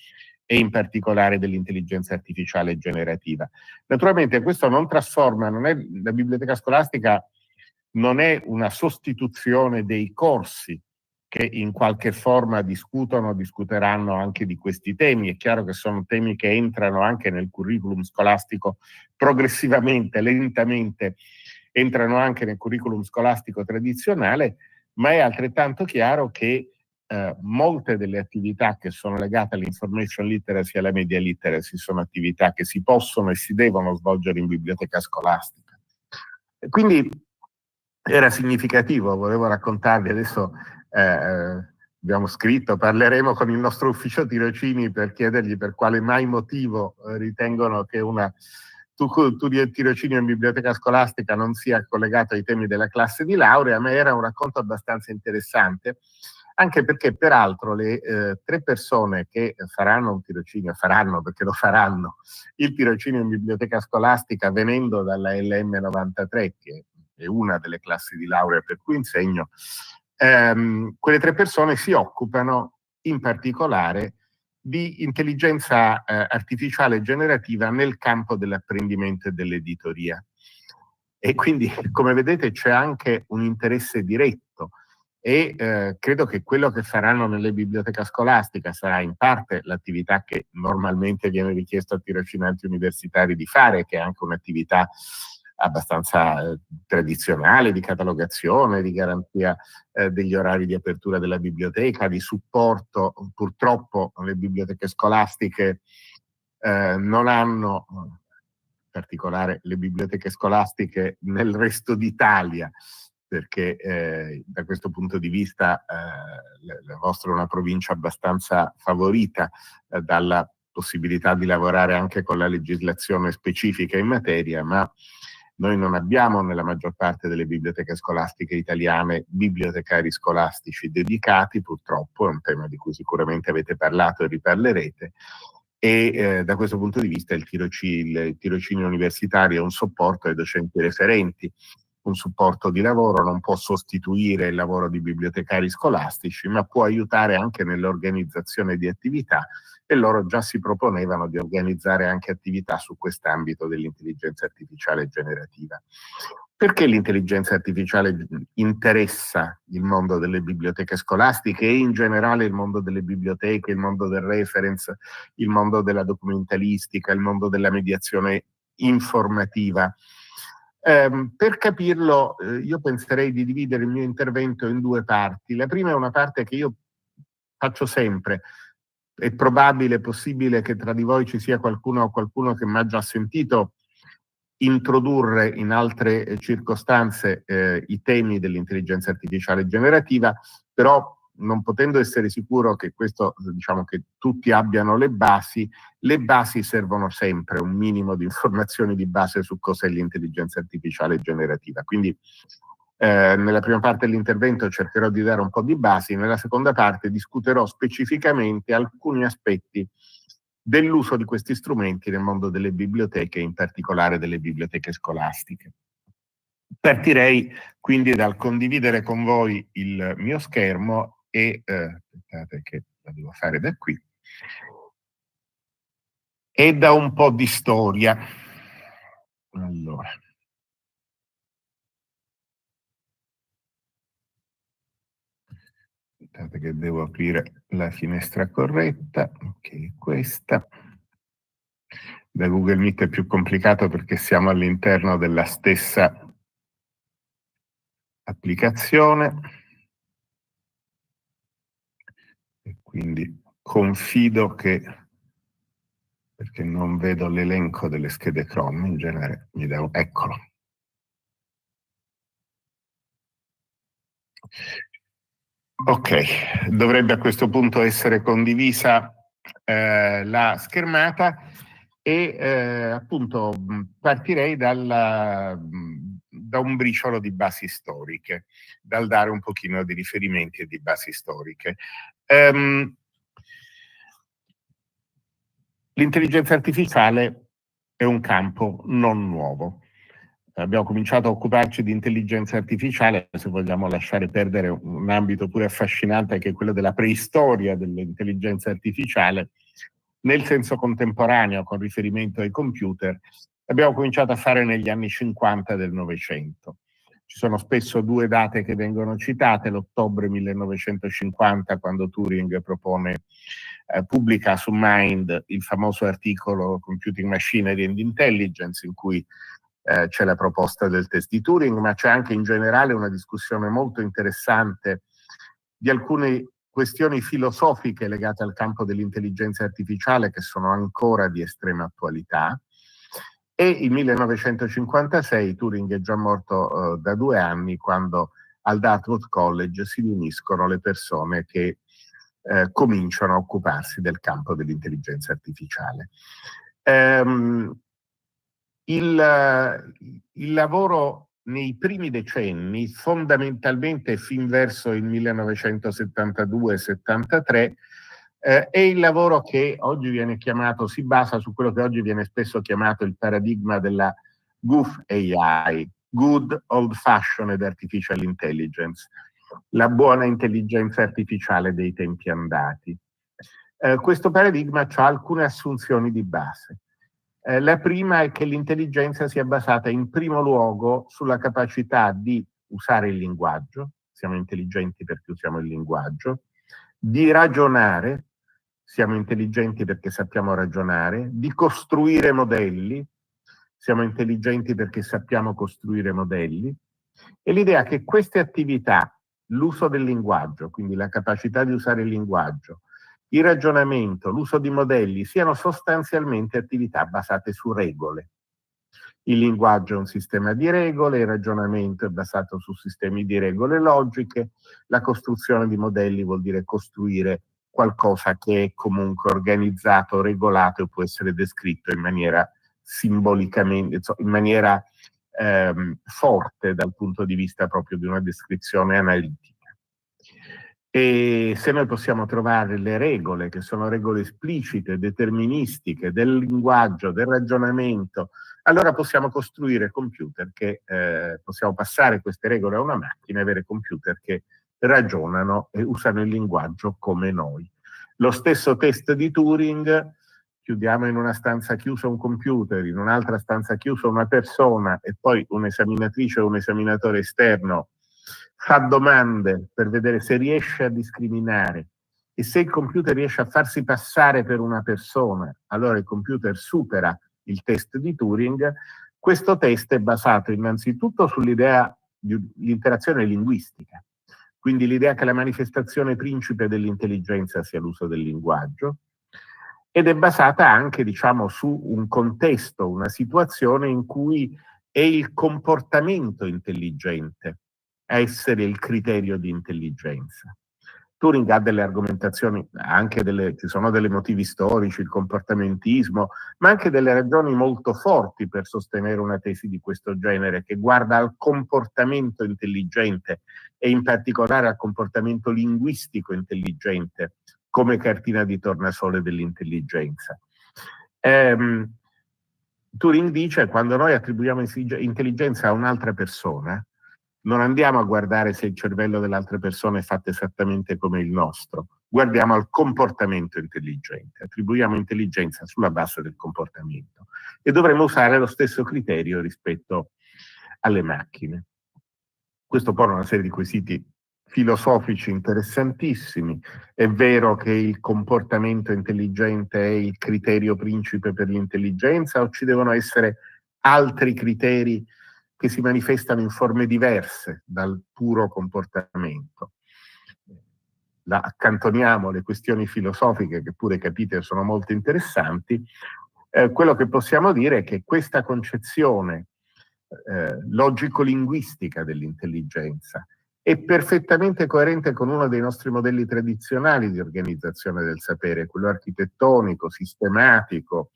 e in particolare dell'intelligenza artificiale generativa. Naturalmente questo la biblioteca scolastica non è una sostituzione dei corsi che in qualche forma discuteranno anche di questi temi. È chiaro che sono temi che entrano anche nel curriculum scolastico progressivamente, lentamente, entrano anche nel curriculum scolastico tradizionale, ma è altrettanto chiaro che molte delle attività che sono legate all'information literacy e alla media literacy sono attività che si possono e si devono svolgere in biblioteca scolastica. E quindi era significativo, volevo raccontarvi adesso, abbiamo scritto, parleremo con il nostro ufficio tirocini per chiedergli per quale mai motivo ritengono che una tirocinio in biblioteca scolastica non sia collegato ai temi della classe di laurea, ma era un racconto abbastanza interessante, anche perché peraltro le 3 persone che faranno un tirocinio, perché lo faranno, il tirocinio in biblioteca scolastica venendo dalla LM93, che è una delle classi di laurea per cui insegno, quelle 3 persone si occupano in particolare di intelligenza artificiale generativa nel campo dell'apprendimento e dell'editoria. E quindi, come vedete, c'è anche un interesse diretto e credo che quello che faranno nelle biblioteche scolastiche sarà in parte l'attività che normalmente viene richiesto a tirocinanti universitari di fare, che è anche un'attività abbastanza tradizionale di catalogazione, di garanzia degli orari di apertura della biblioteca, di supporto. Purtroppo le biblioteche scolastiche non hanno, in particolare le biblioteche scolastiche nel resto d'Italia, perché da questo punto di vista la vostra è una provincia abbastanza favorita dalla possibilità di lavorare anche con la legislazione specifica in materia, ma noi non abbiamo nella maggior parte delle biblioteche scolastiche italiane bibliotecari scolastici dedicati, purtroppo, è un tema di cui sicuramente avete parlato e riparlerete, e da questo punto di vista il tirocinio universitario è un supporto ai docenti referenti, un supporto di lavoro, non può sostituire il lavoro di bibliotecari scolastici, ma può aiutare anche nell'organizzazione di attività, e loro già si proponevano di organizzare anche attività su quest'ambito dell'intelligenza artificiale generativa. Perché l'intelligenza artificiale interessa il mondo delle biblioteche scolastiche e in generale il mondo delle biblioteche, il mondo del reference, il mondo della documentalistica, il mondo della mediazione informativa? Per capirlo io penserei di dividere il mio intervento in 2 parti. La prima è una parte che io faccio sempre. È probabile, possibile che tra di voi ci sia qualcuno che mi ha già sentito introdurre in altre circostanze i temi dell'intelligenza artificiale generativa, però non potendo essere sicuro che questo, diciamo, che tutti abbiano le basi servono sempre un minimo di informazioni di base su cos'è l'intelligenza artificiale generativa. Quindi nella prima parte dell'intervento cercherò di dare un po' di basi, nella seconda parte discuterò specificamente alcuni aspetti dell'uso di questi strumenti nel mondo delle biblioteche, in particolare delle biblioteche scolastiche. Partirei quindi dal condividere con voi il mio schermo e aspettate che la devo fare da qui, e da un po' di storia. Allora, aspettate che devo aprire la finestra corretta, ok, questa. Da Google Meet è più complicato perché siamo all'interno della stessa applicazione e quindi confido che, perché non vedo l'elenco delle schede Chrome, in genere mi dà, eccolo. Ok, dovrebbe a questo punto essere condivisa la schermata e appunto partirei da un briciolo di basi storiche, dal dare un pochino di riferimenti e di basi storiche. L'intelligenza artificiale è un campo non nuovo. Abbiamo cominciato a occuparci di intelligenza artificiale, se vogliamo lasciare perdere un ambito pure affascinante che è quello della preistoria dell'intelligenza artificiale, nel senso contemporaneo con riferimento ai computer, abbiamo cominciato a fare negli anni 50 del Novecento. Ci sono spesso 2 date che vengono citate: l'ottobre 1950, quando Turing pubblica su Mind il famoso articolo Computing Machinery and Intelligence, in cui c'è la proposta del test di Turing, ma c'è anche in generale una discussione molto interessante di alcune questioni filosofiche legate al campo dell'intelligenza artificiale che sono ancora di estrema attualità. E il 1956, Turing è già morto da 2 anni, quando al Dartmouth College si riuniscono le persone che cominciano a occuparsi del campo dell'intelligenza artificiale. Il lavoro nei primi decenni, fondamentalmente fin verso il 1972-73, è il lavoro che oggi viene chiamato, si basa su quello che oggi viene spesso chiamato il paradigma della Good AI, Good Old Fashioned Artificial Intelligence, la buona intelligenza artificiale dei tempi andati. Questo paradigma ha alcune assunzioni di base. La prima è che l'intelligenza sia basata in primo luogo sulla capacità di usare il linguaggio, siamo intelligenti perché usiamo il linguaggio, di ragionare, siamo intelligenti perché sappiamo ragionare, di costruire modelli, siamo intelligenti perché sappiamo costruire modelli, e l'idea che queste attività, l'uso del linguaggio, quindi la capacità di usare il linguaggio, il ragionamento, l'uso di modelli, siano sostanzialmente attività basate su regole. Il linguaggio è un sistema di regole, il ragionamento è basato su sistemi di regole logiche, la costruzione di modelli vuol dire costruire qualcosa che è comunque organizzato, regolato e può essere descritto in maniera simbolicamente, in maniera forte dal punto di vista proprio di una descrizione analitica. E se noi possiamo trovare le regole, che sono regole esplicite, deterministiche, del linguaggio, del ragionamento, allora possiamo costruire computer che possiamo passare queste regole a una macchina e avere computer che ragionano e usano il linguaggio come noi. Lo stesso test di Turing, chiudiamo in una stanza chiusa un computer, in un'altra stanza chiusa una persona e poi un'esaminatrice o un esaminatore esterno fa domande per vedere se riesce a discriminare, e se il computer riesce a farsi passare per una persona, allora il computer supera il test di Turing. Questo test è basato innanzitutto sull'idea di l'interazione linguistica, quindi l'idea che la manifestazione principe dell'intelligenza sia l'uso del linguaggio, ed è basata anche, diciamo, su un contesto, una situazione in cui è il comportamento intelligente a essere il criterio di intelligenza. Turing ha delle argomentazioni, ci sono dei motivi storici, il comportamentismo, ma anche delle ragioni molto forti per sostenere una tesi di questo genere, che guarda al comportamento intelligente e in particolare al comportamento linguistico intelligente come cartina di tornasole dell'intelligenza. Turing dice: quando noi attribuiamo intelligenza a un'altra persona, non andiamo a guardare se il cervello dell'altra persona è fatto esattamente come il nostro, guardiamo al comportamento intelligente, attribuiamo intelligenza sulla base del comportamento, e dovremmo usare lo stesso criterio rispetto alle macchine. Questo pone una serie di quesiti filosofici interessantissimi. È vero che il comportamento intelligente è il criterio principe per l'intelligenza, o ci devono essere altri criteri che si manifestano in forme diverse dal puro comportamento? Accantoniamo le questioni filosofiche, che pure capite sono molto interessanti. Quello che possiamo dire è che questa concezione logico-linguistica dell'intelligenza è perfettamente coerente con uno dei nostri modelli tradizionali di organizzazione del sapere, quello architettonico, sistematico,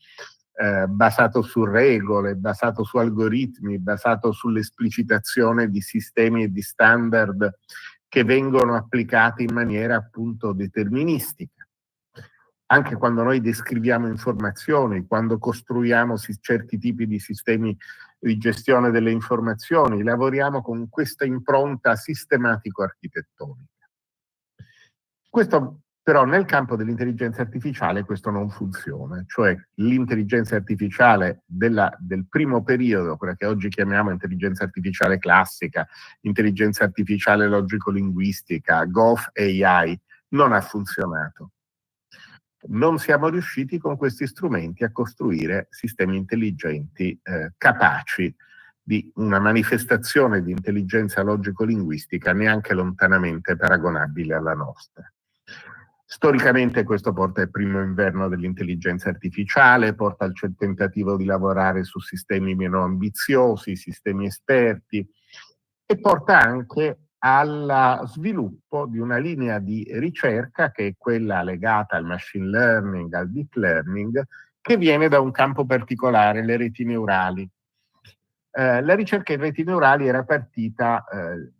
basato su regole, basato su algoritmi, basato sull'esplicitazione di sistemi e di standard che vengono applicati in maniera appunto deterministica. Anche quando noi descriviamo informazioni, quando costruiamo certi tipi di sistemi di gestione delle informazioni, lavoriamo con questa impronta sistematico-architettonica. Questo però nel campo dell'intelligenza artificiale questo non funziona, cioè l'intelligenza artificiale del primo periodo, quella che oggi chiamiamo intelligenza artificiale classica, intelligenza artificiale logico-linguistica, Gof AI, non ha funzionato. Non siamo riusciti con questi strumenti a costruire sistemi intelligenti capaci di una manifestazione di intelligenza logico-linguistica neanche lontanamente paragonabile alla nostra. Storicamente questo porta al primo inverno dell'intelligenza artificiale, porta al tentativo di lavorare su sistemi meno ambiziosi, sistemi esperti, e porta anche allo sviluppo di una linea di ricerca che è quella legata al machine learning, al deep learning, che viene da un campo particolare, le reti neurali. La ricerca in reti neurali era partita,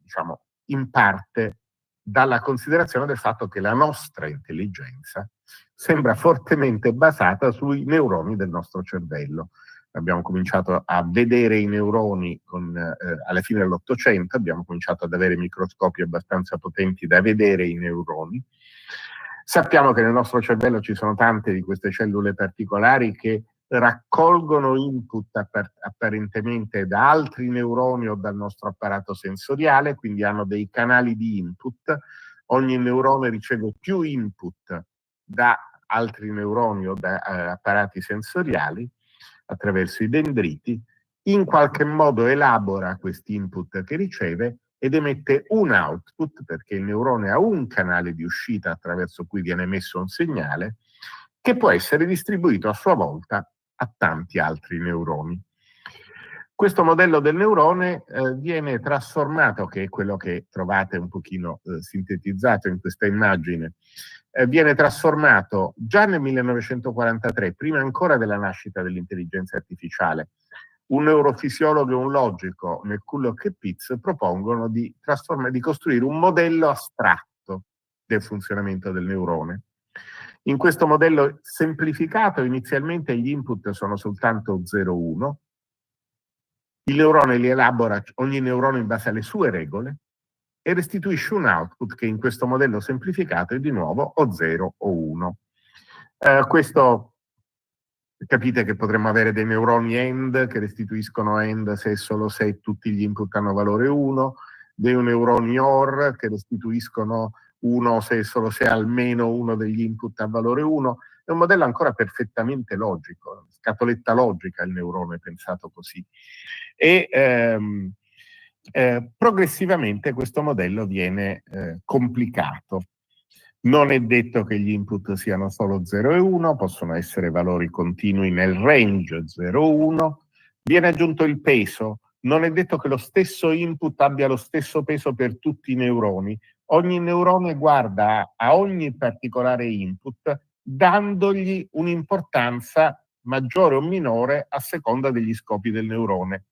diciamo, in parte dalla considerazione del fatto che la nostra intelligenza sembra fortemente basata sui neuroni del nostro cervello. Abbiamo cominciato a vedere i neuroni alla fine dell'Ottocento, abbiamo cominciato ad avere microscopi abbastanza potenti da vedere i neuroni. Sappiamo che nel nostro cervello ci sono tante di queste cellule particolari che raccolgono input apparentemente da altri neuroni o dal nostro apparato sensoriale, quindi hanno dei canali di input. Ogni neurone riceve più input da altri neuroni o da apparati sensoriali attraverso i dendriti, in qualche modo elabora questi input che riceve ed emette un output, perché il neurone ha un canale di uscita attraverso cui viene emesso un segnale, che può essere distribuito a sua volta a tanti altri neuroni. Questo modello del neurone viene trasformato, che è quello che trovate un pochino sintetizzato in questa immagine, viene trasformato già nel 1943, prima ancora della nascita dell'intelligenza artificiale. Un neurofisiologo e un logico, McCulloch e Pitts, propongono di costruire un modello astratto del funzionamento del neurone. In questo modello semplificato inizialmente gli input sono soltanto 0-1, il neurone li elabora ogni neurone in base alle sue regole e restituisce un output che in questo modello semplificato è di nuovo o 0 o 1. Questo capite che potremmo avere dei neuroni AND che restituiscono AND se e solo se tutti gli input hanno valore 1, dei neuroni OR che restituiscono 1 se e solo se almeno uno degli input ha valore 1. È un modello ancora perfettamente logico, scatoletta logica il neurone pensato così. E progressivamente questo modello viene complicato. Non è detto che gli input siano solo 0 e 1, possono essere valori continui nel range 0-1. Viene aggiunto il peso, non è detto che lo stesso input abbia lo stesso peso per tutti i neuroni. Ogni neurone guarda a ogni particolare input dandogli un'importanza maggiore o minore a seconda degli scopi del neurone.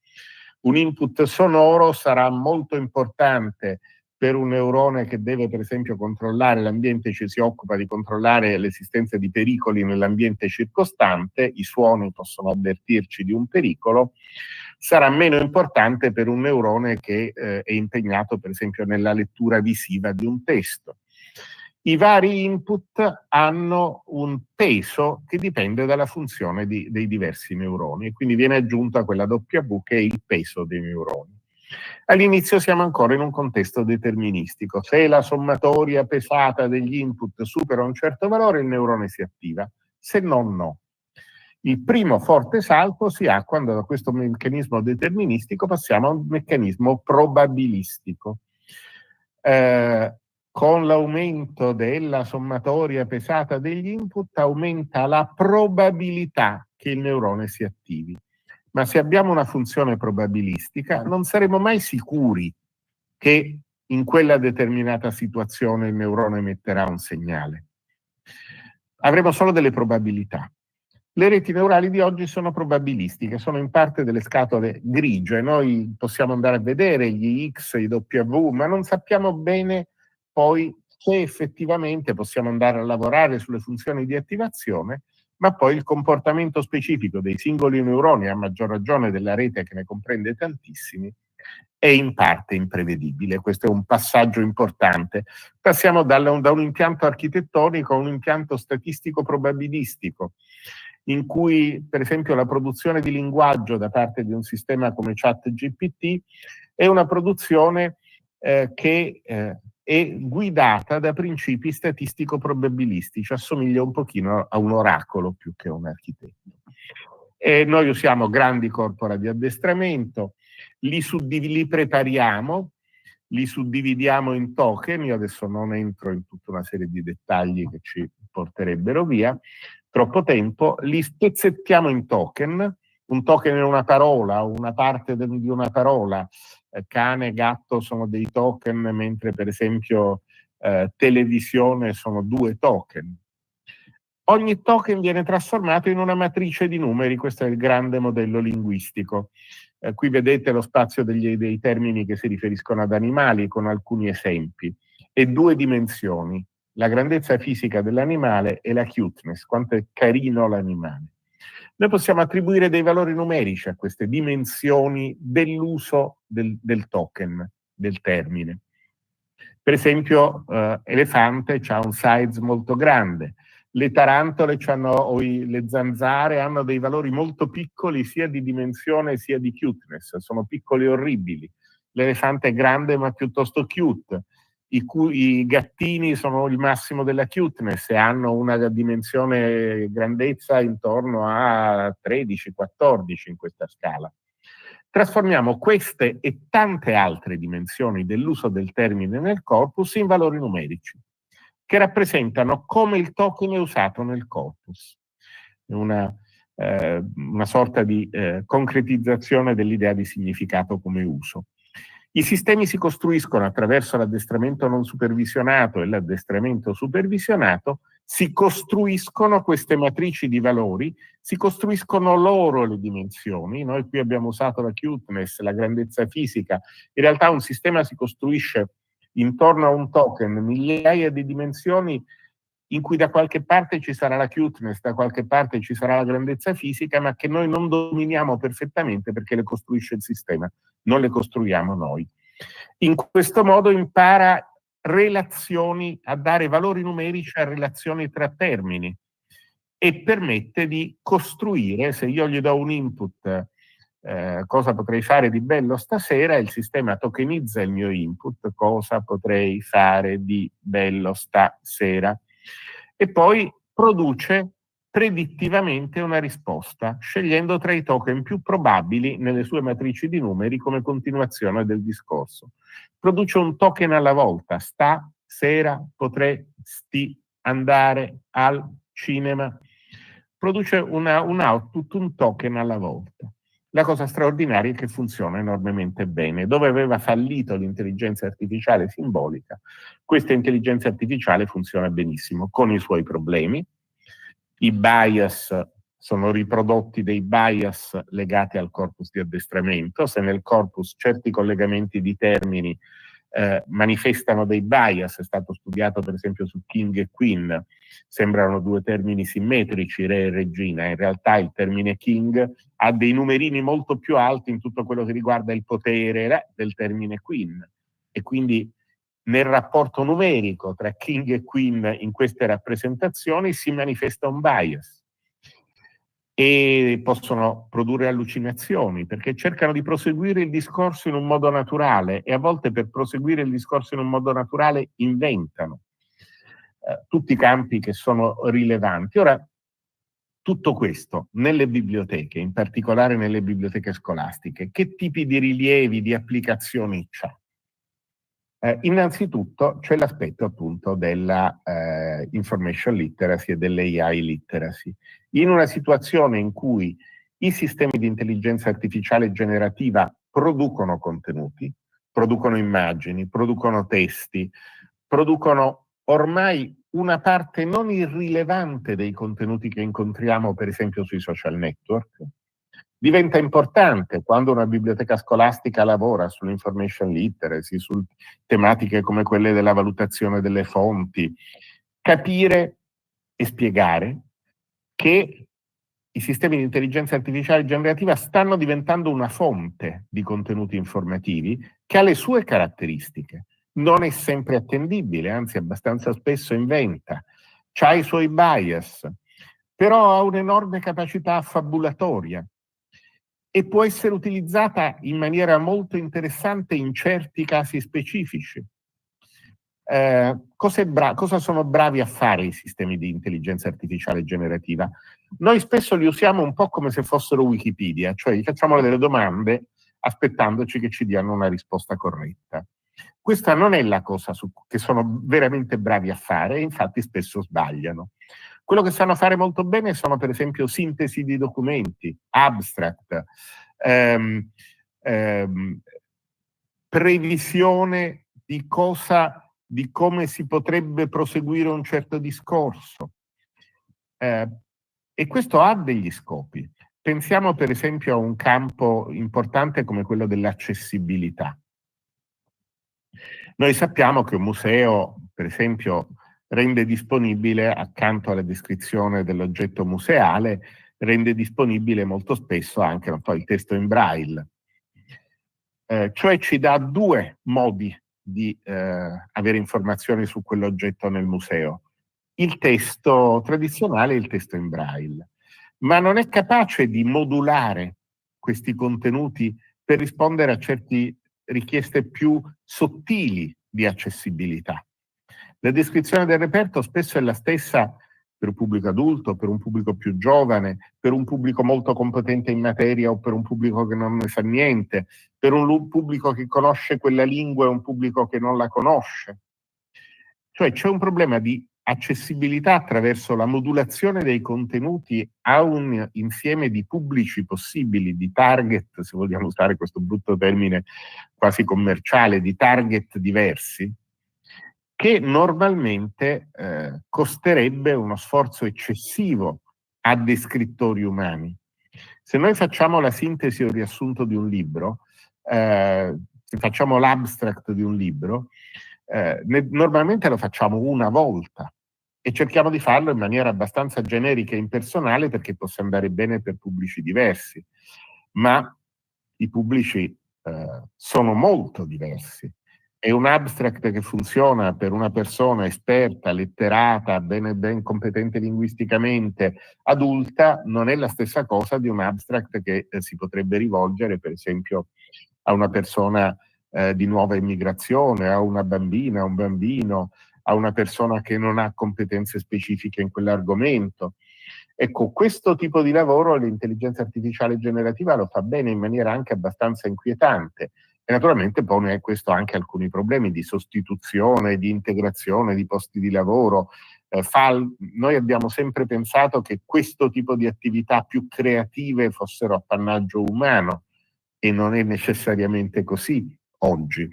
Un input sonoro sarà molto importante per un neurone che deve per esempio controllare l'ambiente, ci si occupa di controllare l'esistenza di pericoli nell'ambiente circostante, i suoni possono avvertirci di un pericolo, sarà meno importante per un neurone che è impegnato per esempio nella lettura visiva di un testo. I vari input hanno un peso che dipende dalla funzione dei diversi neuroni e quindi viene aggiunta quella W che è il peso dei neuroni. All'inizio siamo ancora in un contesto deterministico. Se la sommatoria pesata degli input supera un certo valore, il neurone si attiva, se no, no. Il primo forte salto si ha quando da questo meccanismo deterministico passiamo a un meccanismo probabilistico. Con l'aumento della sommatoria pesata degli input aumenta la probabilità che il neurone si attivi. Ma se abbiamo una funzione probabilistica non saremo mai sicuri che in quella determinata situazione il neurone emetterà un segnale. Avremo solo delle probabilità. Le reti neurali di oggi sono probabilistiche, sono in parte delle scatole grigie. Noi possiamo andare a vedere gli X, i W, ma non sappiamo bene poi se effettivamente possiamo andare a lavorare sulle funzioni di attivazione, ma poi il comportamento specifico dei singoli neuroni, a maggior ragione della rete che ne comprende tantissimi, è in parte imprevedibile. Questo è un passaggio importante. Passiamo da un impianto architettonico a un impianto statistico probabilistico, in cui per esempio la produzione di linguaggio da parte di un sistema come ChatGPT è una produzione che è guidata da principi statistico-probabilistici, assomiglia un pochino a un oracolo più che a un architetto. E noi usiamo grandi corpora di addestramento, li prepariamo, li suddividiamo in token, io adesso non entro in tutta una serie di dettagli che ci porterebbero via troppo tempo, li spezzettiamo in token, un token è una parola, una parte di una parola cane, gatto sono dei token, mentre per esempio televisione sono 2 token. Ogni token viene trasformato in una matrice di numeri, questo è il grande modello linguistico. Qui vedete lo spazio dei termini che si riferiscono ad animali con alcuni esempi, e 2 dimensioni, la grandezza fisica dell'animale e la cuteness, quanto è carino l'animale. Noi possiamo attribuire dei valori numerici a queste dimensioni dell'uso del token, del termine. Per esempio, elefante ha un size molto grande, le tarantole o le zanzare hanno dei valori molto piccoli sia di dimensione sia di cuteness, sono piccoli e orribili. L'elefante è grande ma piuttosto cute. I gattini sono il massimo della cuteness e hanno una dimensione grandezza intorno a 13-14 in questa scala. Trasformiamo queste e tante altre dimensioni dell'uso del termine nel corpus in valori numerici, che rappresentano come il token è usato nel corpus. Una sorta di concretizzazione dell'idea di significato come uso. I sistemi si costruiscono attraverso l'addestramento non supervisionato e l'addestramento supervisionato, si costruiscono queste matrici di valori, si costruiscono loro le dimensioni. Noi qui abbiamo usato la cuteness, la grandezza fisica. In realtà un sistema si costruisce intorno a un token, migliaia di dimensioni in cui da qualche parte ci sarà la cuteness, da qualche parte ci sarà la grandezza fisica, ma che noi non dominiamo perfettamente perché le costruisce il sistema, non le costruiamo noi. In questo modo impara relazioni, a dare valori numerici a relazioni tra termini e permette di costruire, se io gli do un input, cosa potrei fare di bello stasera, il sistema tokenizza il mio input, cosa potrei fare di bello stasera, e poi produce predittivamente una risposta, scegliendo tra i token più probabili nelle sue matrici di numeri come continuazione del discorso. Produce un token alla volta: stasera potresti andare al cinema. Produce un output, un token alla volta. La cosa straordinaria è che funziona enormemente bene. Dove aveva fallito l'intelligenza artificiale simbolica, questa intelligenza artificiale funziona benissimo, con i suoi problemi. I bias sono riprodotti dei bias legati al corpus di addestramento. Se nel corpus certi collegamenti di termini manifestano dei bias, è stato studiato per esempio su king e queen, sembrano 2 termini simmetrici, re e regina. In realtà il termine king ha dei numerini molto più alti in tutto quello che riguarda il potere del termine queen, e quindi nel rapporto numerico tra king e queen in queste rappresentazioni si manifesta un bias, e possono produrre allucinazioni perché cercano di proseguire il discorso in un modo naturale, e a volte per proseguire il discorso in un modo naturale inventano tutti campi che sono rilevanti. Ora, tutto questo nelle biblioteche, in particolare nelle biblioteche scolastiche, che tipi di rilievi, di applicazioni c'ha? Innanzitutto c'è l'aspetto appunto della information literacy e dell'AI literacy. In una situazione in cui i sistemi di intelligenza artificiale generativa producono contenuti, producono immagini, producono testi, producono ormai una parte non irrilevante dei contenuti che incontriamo per esempio sui social network, diventa importante quando una biblioteca scolastica lavora sull'information literacy, su tematiche come quelle della valutazione delle fonti, capire e spiegare che i sistemi di intelligenza artificiale generativa stanno diventando una fonte di contenuti informativi che ha le sue caratteristiche. Non è sempre attendibile, anzi abbastanza spesso inventa, ha i suoi bias, però ha un'enorme capacità affabulatoria e può essere utilizzata in maniera molto interessante in certi casi specifici. Cosa sono bravi a fare i sistemi di intelligenza artificiale generativa? Noi spesso li usiamo un po' come se fossero Wikipedia, cioè gli facciamo delle domande aspettandoci che ci diano una risposta corretta. Questa non è la cosa che sono veramente bravi a fare, e infatti spesso sbagliano. Quello che sanno fare molto bene sono per esempio sintesi di documenti, abstract, previsione di come si potrebbe proseguire un certo discorso. E questo ha degli scopi. Pensiamo per esempio a un campo importante come quello dell'accessibilità. Noi sappiamo che un museo, per esempio, rende disponibile, accanto alla descrizione dell'oggetto museale, rende disponibile molto spesso anche il testo in braille. Cioè ci dà due modi di avere informazioni su quell'oggetto nel museo: il testo tradizionale e il testo in braille, ma non è capace di modulare questi contenuti per rispondere a certe richieste più sottili di accessibilità. La descrizione del reperto spesso è la stessa per un pubblico adulto, per un pubblico più giovane, per un pubblico molto competente in materia o per un pubblico che non ne sa niente, per un pubblico che conosce quella lingua e un pubblico che non la conosce. Cioè c'è un problema di accessibilità attraverso la modulazione dei contenuti a un insieme di pubblici possibili, di target, se vogliamo usare questo brutto termine quasi commerciale, di target diversi, che normalmente costerebbe uno sforzo eccessivo a descrittori umani. Se noi facciamo la sintesi o il riassunto di un libro, se facciamo l'abstract di un libro, normalmente lo facciamo una volta e cerchiamo di farlo in maniera abbastanza generica e impersonale perché possa andare bene per pubblici diversi, ma i pubblici sono molto diversi. E un abstract che funziona per una persona esperta, letterata, ben competente linguisticamente, adulta, non è la stessa cosa di un abstract che si potrebbe rivolgere, per esempio, a una persona di nuova immigrazione, a una bambina, a un bambino, a una persona che non ha competenze specifiche in quell'argomento. Ecco, questo tipo di lavoro l'intelligenza artificiale generativa lo fa bene in maniera anche abbastanza inquietante. E naturalmente pone questo anche alcuni problemi di sostituzione, di integrazione di posti di lavoro. Noi abbiamo sempre pensato che questo tipo di attività più creative fossero appannaggio umano e non è necessariamente così oggi.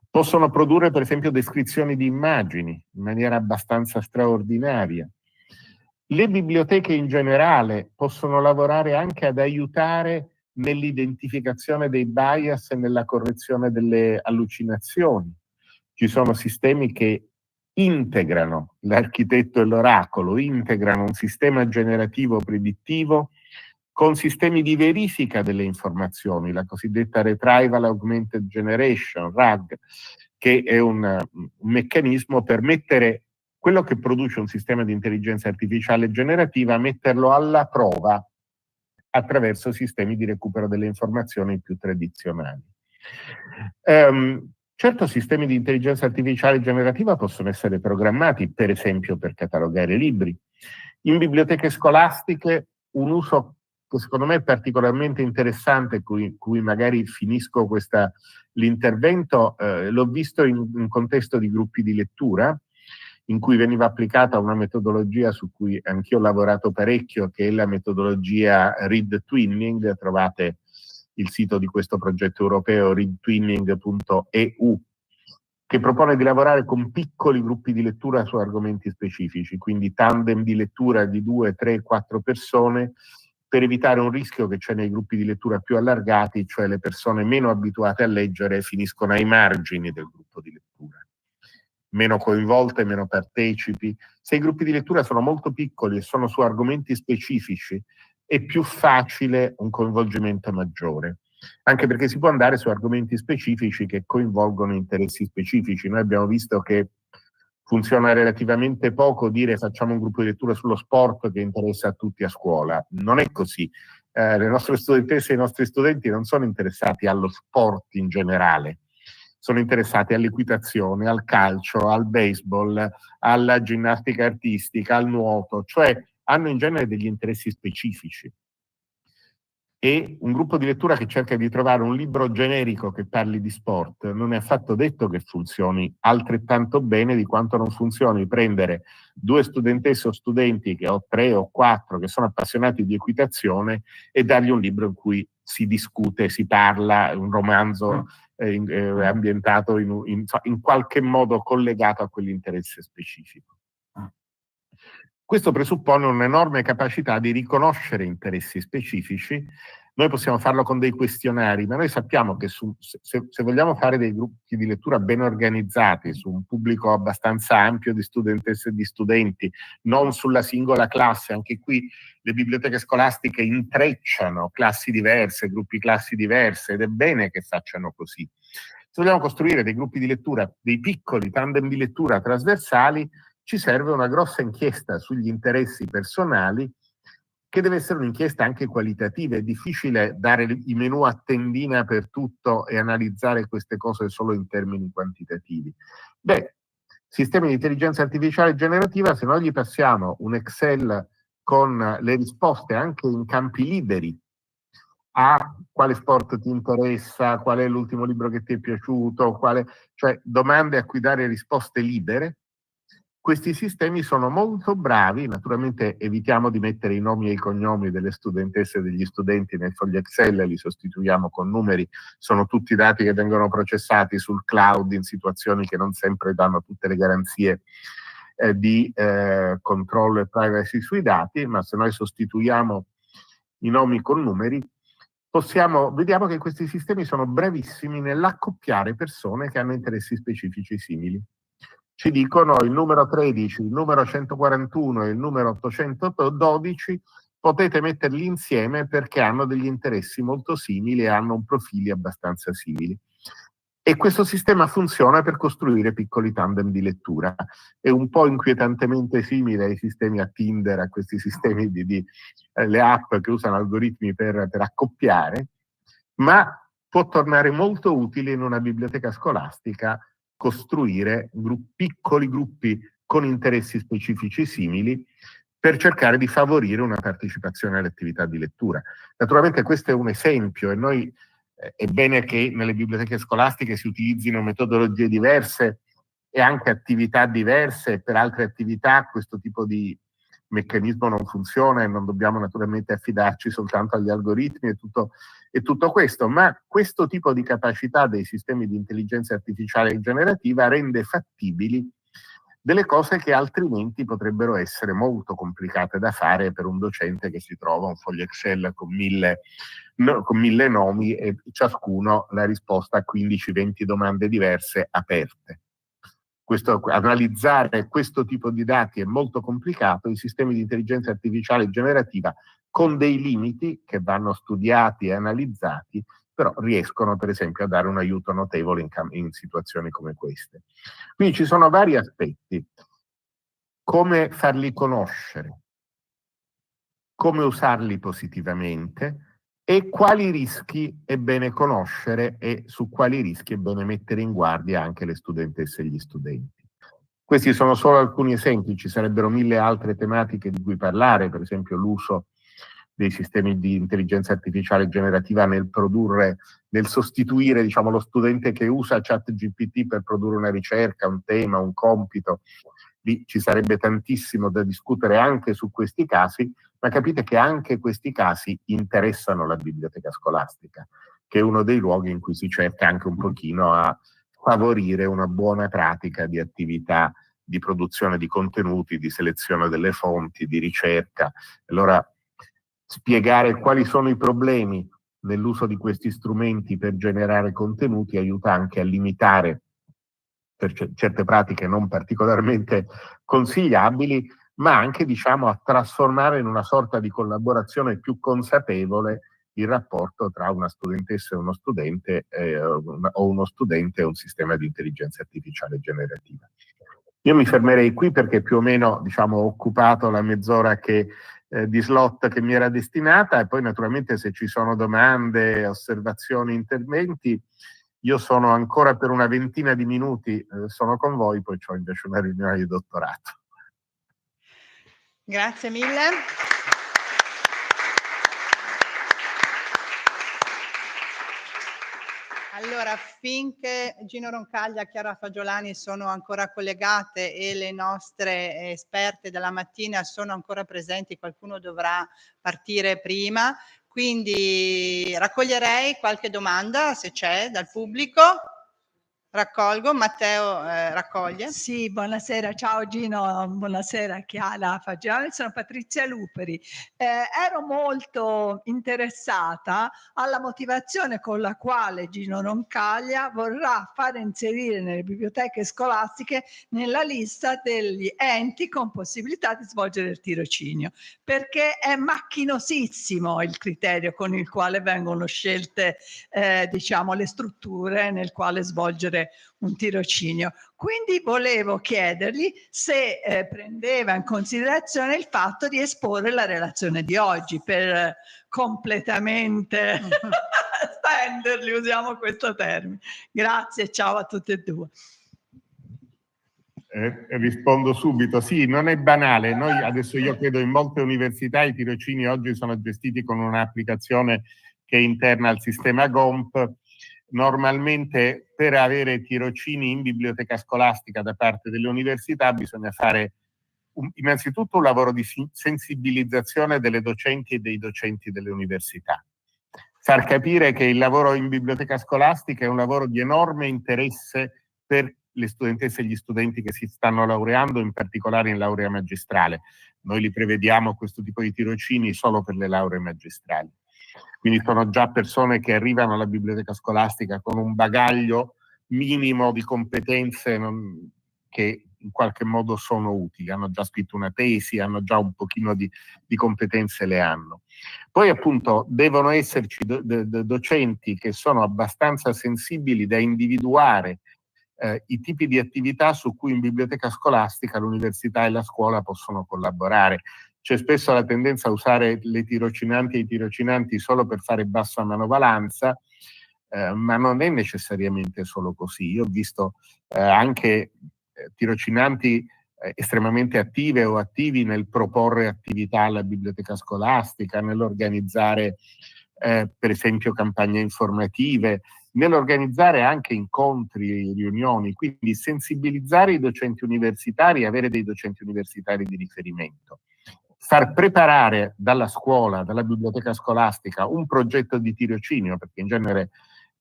Possono produrre per esempio descrizioni di immagini in maniera abbastanza straordinaria. Le biblioteche in generale possono lavorare anche ad aiutare nell'identificazione dei bias e nella correzione delle allucinazioni. Ci sono sistemi che integrano l'architetto e l'oracolo, integrano un sistema generativo predittivo con sistemi di verifica delle informazioni, la cosiddetta Retrieval Augmented Generation, RAG, che è un meccanismo per mettere quello che produce un sistema di intelligenza artificiale generativa, metterlo alla prova attraverso sistemi di recupero delle informazioni più tradizionali. Certo, sistemi di intelligenza artificiale generativa possono essere programmati, per esempio, per catalogare libri. In biblioteche scolastiche un uso che secondo me è particolarmente interessante, cui magari finisco l'intervento, l'ho visto in un contesto di gruppi di lettura, in cui veniva applicata una metodologia su cui anch'io ho lavorato parecchio, che è la metodologia Read Twinning. Trovate il sito di questo progetto europeo, readtwinning.eu, che propone di lavorare con piccoli gruppi di lettura su argomenti specifici, quindi tandem di lettura di 2, 3, 4 persone, per evitare un rischio che c'è nei gruppi di lettura più allargati, cioè le persone meno abituate a leggere finiscono ai margini del gruppo di lettura, meno coinvolte, meno partecipi. Se i gruppi di lettura sono molto piccoli e sono su argomenti specifici, è più facile un coinvolgimento maggiore, anche perché si può andare su argomenti specifici che coinvolgono interessi specifici. Noi abbiamo visto che funziona relativamente poco dire facciamo un gruppo di lettura sullo sport che interessa a tutti a scuola. Non è così. Le nostre studentesse e i nostri studenti non sono interessati allo sport in generale, sono interessati all'equitazione, al calcio, al baseball, alla ginnastica artistica, al nuoto, cioè hanno in genere degli interessi specifici. E un gruppo di lettura che cerca di trovare un libro generico che parli di sport non è affatto detto che funzioni altrettanto bene di quanto non funzioni prendere 2 studentesse o studenti, che ho 3 o 4, che sono appassionati di equitazione, e dargli un libro in cui si discute, si parla, un romanzo ambientato in qualche modo collegato a quell'interesse specifico. Questo presuppone un'enorme capacità di riconoscere interessi specifici. Noi possiamo farlo con dei questionari, ma noi sappiamo che se vogliamo fare dei gruppi di lettura ben organizzati su un pubblico abbastanza ampio di studentesse e di studenti, non sulla singola classe, anche qui le biblioteche scolastiche intrecciano classi diverse, gruppi classi diverse, ed è bene che facciano così. Se vogliamo costruire dei gruppi di lettura, dei piccoli tandem di lettura trasversali, ci serve una grossa inchiesta sugli interessi personali, che deve essere un'inchiesta anche qualitativa. È difficile dare i menù a tendina per tutto e analizzare queste cose solo in termini quantitativi. Beh, sistemi di intelligenza artificiale generativa, se noi gli passiamo un Excel con le risposte anche in campi liberi a quale sport ti interessa, qual è l'ultimo libro che ti è piaciuto, cioè domande a cui dare risposte libere, questi sistemi sono molto bravi. Naturalmente evitiamo di mettere i nomi e i cognomi delle studentesse e degli studenti nei fogli Excel, li sostituiamo con numeri, sono tutti dati che vengono processati sul cloud in situazioni che non sempre danno tutte le garanzie di controllo e privacy sui dati, ma se noi sostituiamo i nomi con numeri, vediamo che questi sistemi sono bravissimi nell'accoppiare persone che hanno interessi specifici simili. Ci dicono il numero 13, il numero 141 e il numero 812 potete metterli insieme perché hanno degli interessi molto simili e hanno profili abbastanza simili. E questo sistema funziona per costruire piccoli tandem di lettura. È un po' inquietantemente simile ai sistemi a Tinder, a questi sistemi le app che usano algoritmi per accoppiare, ma può tornare molto utile in una biblioteca scolastica costruire piccoli gruppi con interessi specifici simili per cercare di favorire una partecipazione alle attività di lettura. Naturalmente questo è un esempio, e è bene che nelle biblioteche scolastiche si utilizzino metodologie diverse e anche attività diverse. Per altre attività questo tipo di meccanismo non funziona e non dobbiamo naturalmente affidarci soltanto agli algoritmi e tutto questo, ma questo tipo di capacità dei sistemi di intelligenza artificiale generativa rende fattibili delle cose che altrimenti potrebbero essere molto complicate da fare per un docente che si trova un foglio Excel con 1000 nomi e ciascuno la risposta a 15-20 domande diverse aperte. Analizzare questo tipo di dati è molto complicato. I sistemi di intelligenza artificiale generativa, con dei limiti che vanno studiati e analizzati, però riescono per esempio a dare un aiuto notevole in situazioni come queste. Quindi ci sono vari aspetti: come farli conoscere, come usarli positivamente e quali rischi è bene conoscere e su quali rischi è bene mettere in guardia anche le studentesse e gli studenti. Questi sono solo alcuni esempi, ci sarebbero 1000 altre tematiche di cui parlare, per esempio l'uso dei sistemi di intelligenza artificiale generativa nel sostituire, diciamo, lo studente che usa ChatGPT per produrre una ricerca, un tema, un compito. Lì ci sarebbe tantissimo da discutere anche su questi casi, ma capite che anche questi casi interessano la biblioteca scolastica, che è uno dei luoghi in cui si cerca anche un pochino a favorire una buona pratica di attività di produzione di contenuti, di selezione delle fonti, di ricerca. Allora, spiegare quali sono i problemi nell'uso di questi strumenti per generare contenuti aiuta anche a limitare per certe pratiche non particolarmente consigliabili, ma anche, diciamo, a trasformare in una sorta di collaborazione più consapevole il rapporto tra una studentessa e uno studente o uno studente e un sistema di intelligenza artificiale generativa. Io mi fermerei qui perché più o meno, diciamo, ho occupato la mezz'ora di slot che mi era destinata, e poi naturalmente se ci sono domande, osservazioni, interventi, io sono ancora per una ventina di minuti, sono con voi, poi ho invece una riunione di dottorato. Grazie mille. Allora, finché Gino Roncaglia e Chiara Fagiolani sono ancora collegate e le nostre esperte della mattina sono ancora presenti, qualcuno dovrà partire prima, Quindi raccoglierei qualche domanda, se c'è, dal pubblico. Raccolgo, Matteo raccoglie. Sì, buonasera, ciao Gino, buonasera Chiara Fagioli, sono Patrizia Luperi. Ero molto interessata alla motivazione con la quale Gino Roncaglia vorrà fare inserire nelle biblioteche scolastiche nella lista degli enti con possibilità di svolgere il tirocinio, perché è macchinosissimo il criterio con il quale vengono scelte diciamo le strutture nel quale svolgere un tirocinio. Quindi volevo chiedergli se prendeva in considerazione il fatto di esporre la relazione di oggi per completamente spenderli, usiamo questo termine. Grazie, ciao a tutte e due. Rispondo subito. Sì, non è banale. Noi adesso, io credo, in molte università i tirocini oggi sono gestiti con un'applicazione che è interna al sistema GOMP. Normalmente per avere tirocini in biblioteca scolastica da parte delle università bisogna fare innanzitutto un lavoro di sensibilizzazione delle docenti e dei docenti delle università. Far capire che il lavoro in biblioteca scolastica è un lavoro di enorme interesse per le studentesse e gli studenti che si stanno laureando, in particolare in laurea magistrale. Noi li prevediamo questo tipo di tirocini solo per le lauree magistrali. Quindi sono già persone che arrivano alla biblioteca scolastica con un bagaglio minimo di competenze che in qualche modo sono utili, hanno già scritto una tesi, hanno già un pochino di competenze, le hanno. Poi appunto devono esserci docenti che sono abbastanza sensibili da individuare i tipi di attività su cui in biblioteca scolastica l'università e la scuola possono collaborare. C'è spesso la tendenza a usare le tirocinanti e i tirocinanti solo per fare bassa manovalanza, ma non è necessariamente solo così. Io ho visto anche tirocinanti estremamente attive o attivi nel proporre attività alla biblioteca scolastica, nell'organizzare per esempio campagne informative, nell'organizzare anche incontri, riunioni, quindi sensibilizzare i docenti universitari e avere dei docenti universitari di riferimento. Far preparare dalla scuola, dalla biblioteca scolastica, un progetto di tirocinio, perché in genere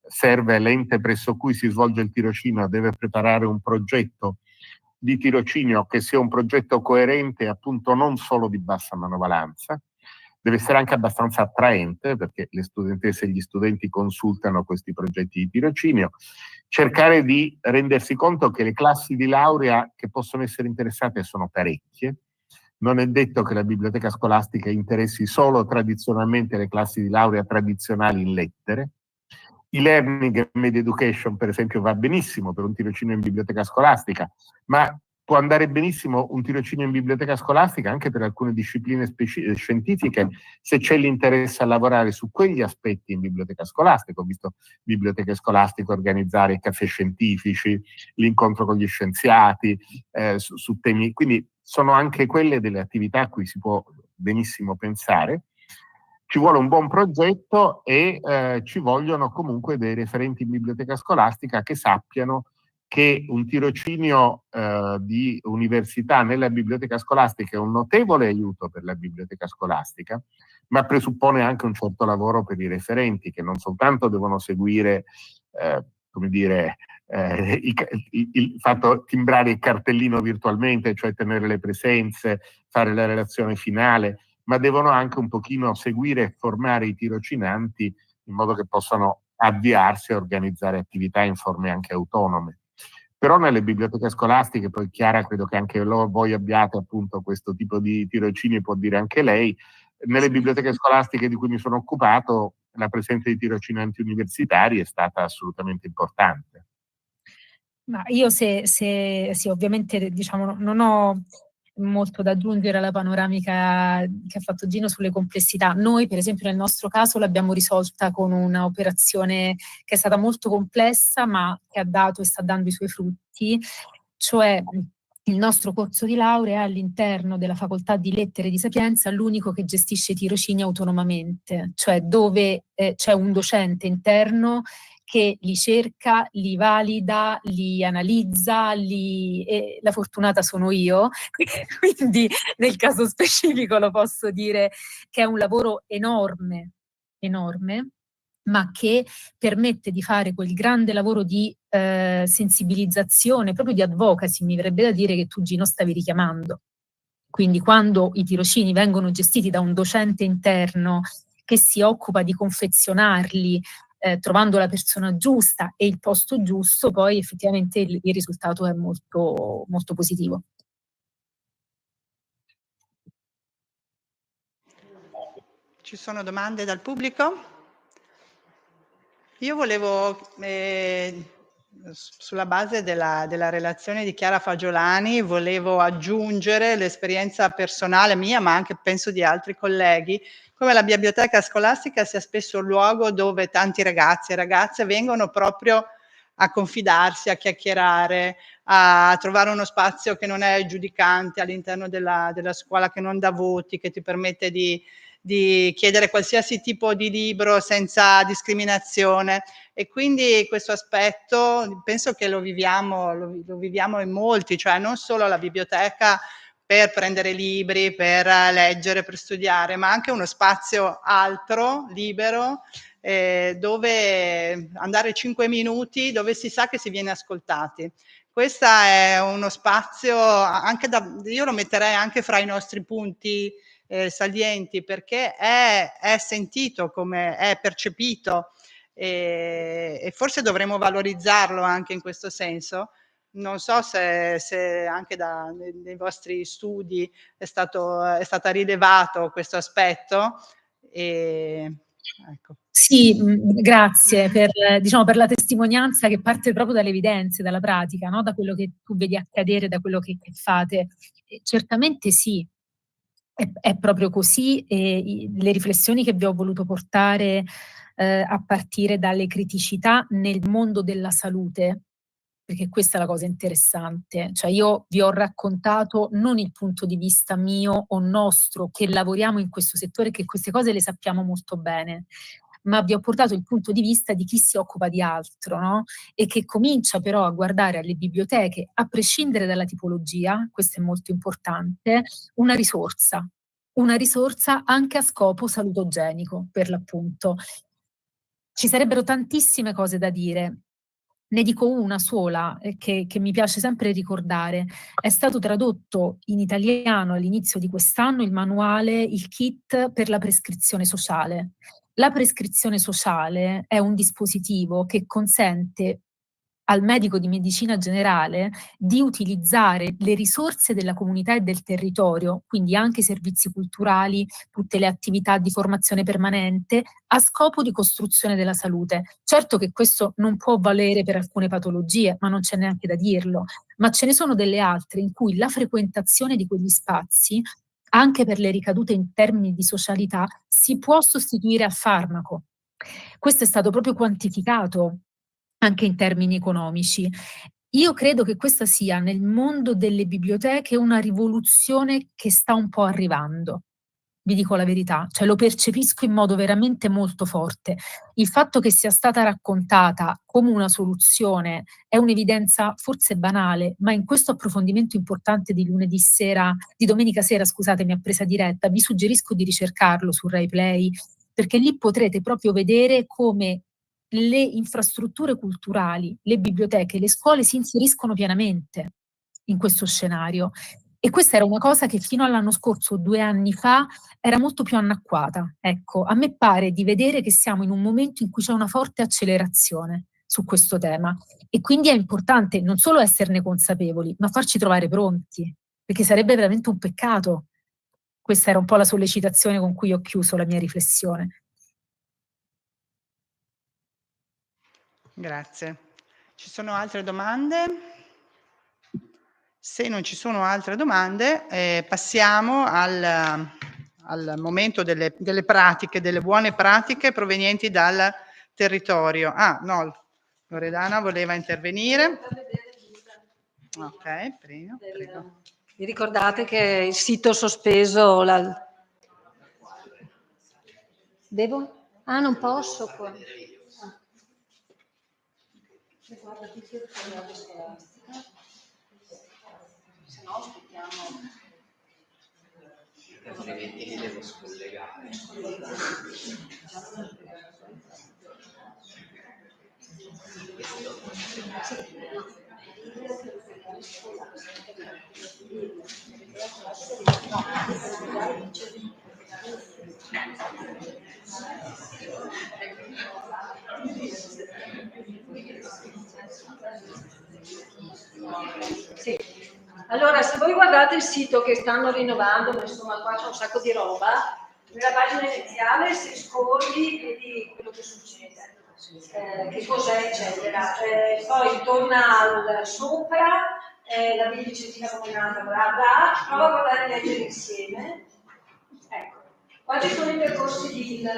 serve l'ente presso cui si svolge il tirocinio, deve preparare un progetto di tirocinio che sia un progetto coerente, appunto non solo di bassa manovalanza, deve essere anche abbastanza attraente, perché le studentesse e gli studenti consultano questi progetti di tirocinio, cercare di rendersi conto che le classi di laurea che possono essere interessate sono parecchie. Non è detto che la biblioteca scolastica interessi solo tradizionalmente le classi di laurea tradizionali in lettere. I learning e media education, per esempio, va benissimo per un tirocinio in biblioteca scolastica, ma può andare benissimo un tirocinio in biblioteca scolastica anche per alcune discipline scientifiche, se c'è l'interesse a lavorare su quegli aspetti in biblioteca scolastica. Ho visto biblioteche scolastiche organizzare i caffè scientifici, l'incontro con gli scienziati, su temi, quindi sono anche quelle delle attività a cui si può benissimo pensare. Ci vuole un buon progetto e ci vogliono comunque dei referenti in biblioteca scolastica che sappiano che un tirocinio di università nella biblioteca scolastica è un notevole aiuto per la biblioteca scolastica, ma presuppone anche un certo lavoro per i referenti, che non soltanto devono seguire, come dire, il fatto timbrare il cartellino virtualmente, cioè tenere le presenze, fare la relazione finale, ma devono anche un pochino seguire e formare i tirocinanti in modo che possano avviarsi a organizzare attività in forme anche autonome. Però nelle biblioteche scolastiche, poi Chiara, credo che anche voi abbiate appunto questo tipo di tirocini, può dire anche lei, nelle biblioteche scolastiche di cui mi sono occupato la presenza di tirocinanti universitari è stata assolutamente importante. Ma io sì, ovviamente diciamo non ho molto da aggiungere alla panoramica che ha fatto Gino sulle complessità. Noi, per esempio, nel nostro caso l'abbiamo risolta con un'operazione che è stata molto complessa, ma che ha dato e sta dando i suoi frutti, cioè il nostro corso di laurea all'interno della facoltà di lettere di Sapienza è l'unico che gestisce i tirocini autonomamente, cioè dove c'è un docente interno che li cerca, li valida, li analizza, e la fortunata sono io, quindi nel caso specifico lo posso dire che è un lavoro enorme, enorme, ma che permette di fare quel grande lavoro di sensibilizzazione, proprio di advocacy, mi verrebbe da dire, che tu, Gino, stavi richiamando. Quindi quando i tirocini vengono gestiti da un docente interno che si occupa di confezionarli, trovando la persona giusta e il posto giusto, poi effettivamente il risultato è molto, molto positivo. Ci sono domande dal pubblico? Io volevo, sulla base della relazione di Chiara Fagiolani, volevo aggiungere l'esperienza personale mia, ma anche penso di altri colleghi, come la biblioteca scolastica sia spesso un luogo dove tanti ragazzi e ragazze vengono proprio a confidarsi, a chiacchierare, a trovare uno spazio che non è giudicante all'interno della scuola, che non dà voti, che ti permette di chiedere qualsiasi tipo di libro senza discriminazione, e quindi questo aspetto penso che lo viviamo in molti, cioè non solo la biblioteca per prendere libri, per leggere, per studiare, ma anche uno spazio altro, libero, dove andare 5 minuti, dove si sa che si viene ascoltati. Questo è uno spazio anche io lo metterei anche fra i nostri punti salienti, perché è sentito, come è percepito, e forse dovremmo valorizzarlo anche in questo senso. Non so se anche nei vostri studi è stata rilevato questo aspetto. Ecco. Sì, grazie per la testimonianza che parte proprio dalle evidenze, dalla pratica, no? Da quello che tu vedi accadere, da quello che fate. Certamente sì, è proprio così, e le riflessioni che vi ho voluto portare a partire dalle criticità nel mondo della salute, perché questa è la cosa interessante. Cioè, io vi ho raccontato non il punto di vista mio o nostro, che lavoriamo in questo settore, che queste cose le sappiamo molto bene, ma vi ho portato il punto di vista di chi si occupa di altro, no? E che comincia però a guardare alle biblioteche, a prescindere dalla tipologia, questo è molto importante, una risorsa anche a scopo salutogenico, per l'appunto. Ci sarebbero tantissime cose da dire. Ne dico una sola che mi piace sempre ricordare. È stato tradotto in italiano all'inizio di quest'anno il kit per la prescrizione sociale. La prescrizione sociale è un dispositivo che consente al medico di medicina generale di utilizzare le risorse della comunità e del territorio, quindi anche i servizi culturali, tutte le attività di formazione permanente, a scopo di costruzione della salute. Certo che questo non può valere per alcune patologie, ma non c'è neanche da dirlo, ma ce ne sono delle altre in cui la frequentazione di quegli spazi, anche per le ricadute in termini di socialità, si può sostituire al farmaco. Questo è stato proprio quantificato anche in termini economici. Io credo che questa sia nel mondo delle biblioteche una rivoluzione che sta un po' arrivando. Vi dico la verità, cioè lo percepisco in modo veramente molto forte. Il fatto che sia stata raccontata come una soluzione è un'evidenza forse banale, ma in questo approfondimento importante di domenica sera, scusatemi, a presa diretta, vi suggerisco di ricercarlo su Rai Play, perché lì potrete proprio vedere come le infrastrutture culturali, le biblioteche, le scuole si inseriscono pienamente in questo scenario. E questa era una cosa che fino all'anno scorso, 2 anni fa, era molto più anacquata. Ecco, a me pare di vedere che siamo in un momento in cui c'è una forte accelerazione su questo tema, e quindi è importante non solo esserne consapevoli, ma farci trovare pronti, perché sarebbe veramente un peccato. Questa era un po' la sollecitazione con cui ho chiuso la mia riflessione. Grazie. Ci sono altre domande? Se non ci sono altre domande, passiamo al momento delle pratiche, delle buone pratiche provenienti dal territorio. Ah, no, Loredana voleva intervenire. Ok, prego. Vi ricordate che il sito sospeso... Devo? Ah, non posso qua. Se no aspettiamo. Altrimenti li devo scollegare. Sì. Allora, se voi guardate il sito che stanno rinnovando, insomma qua c'è un sacco di roba, nella pagina iniziale se scorri vedi quello che succede, che cos'è eccetera, poi torna al sopra, la biblioteca combinata, bla bla, prova a guardare e leggere insieme. Ecco, qua ci sono i percorsi di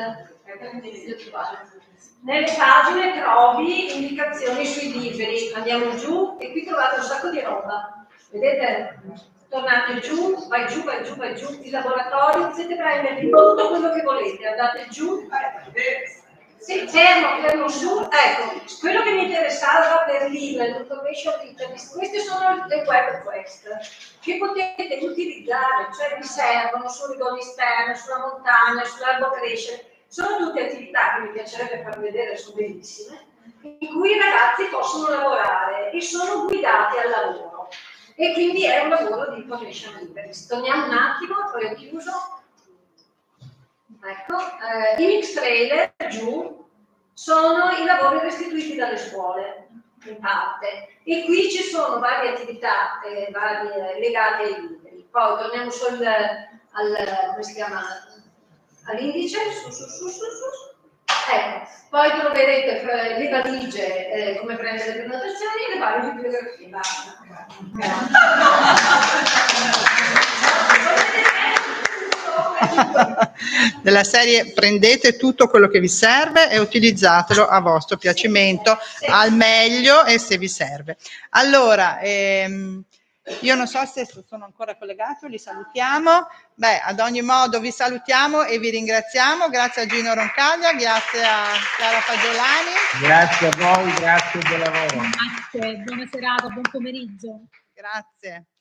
nelle pagine trovi indicazioni sui libri, andiamo giù e qui trovate un sacco di roba, vedete? Tornate giù, vai giù, vai giù, vai giù, il laboratorio, potete prendere tutto quello che volete, andate giù, sì, fermo su, ecco, quello che mi interessava per l'information literacy, queste sono le web quest che potete utilizzare, cioè vi servono sulle gole esterne, sulla montagna, sull'albo crescere. Sono tutte attività che mi piacerebbe far vedere, sono bellissime, in cui i ragazzi possono lavorare e sono guidati al lavoro. E quindi è un lavoro di information literacy. Torniamo un attimo, poi ho chiuso. Ecco, i mix trailer giù sono i lavori restituiti dalle scuole, in parte. E qui ci sono varie attività varie legate ai libri. Poi torniamo come si chiama? All'indice, su. Ecco, poi troverete le valigie, come prendere le prenotazioni e le varie bibliografie. Basta. Della serie prendete tutto quello che vi serve e utilizzatelo a vostro piacimento, al meglio e se vi serve. Allora, io non so se sono ancora collegati, li salutiamo. Beh, ad ogni modo vi salutiamo e vi ringraziamo. Grazie a Gino Roncaglia, grazie a Chiara Fagiolani. Grazie a voi, grazie del lavoro. Grazie, buona serata, buon pomeriggio. Grazie.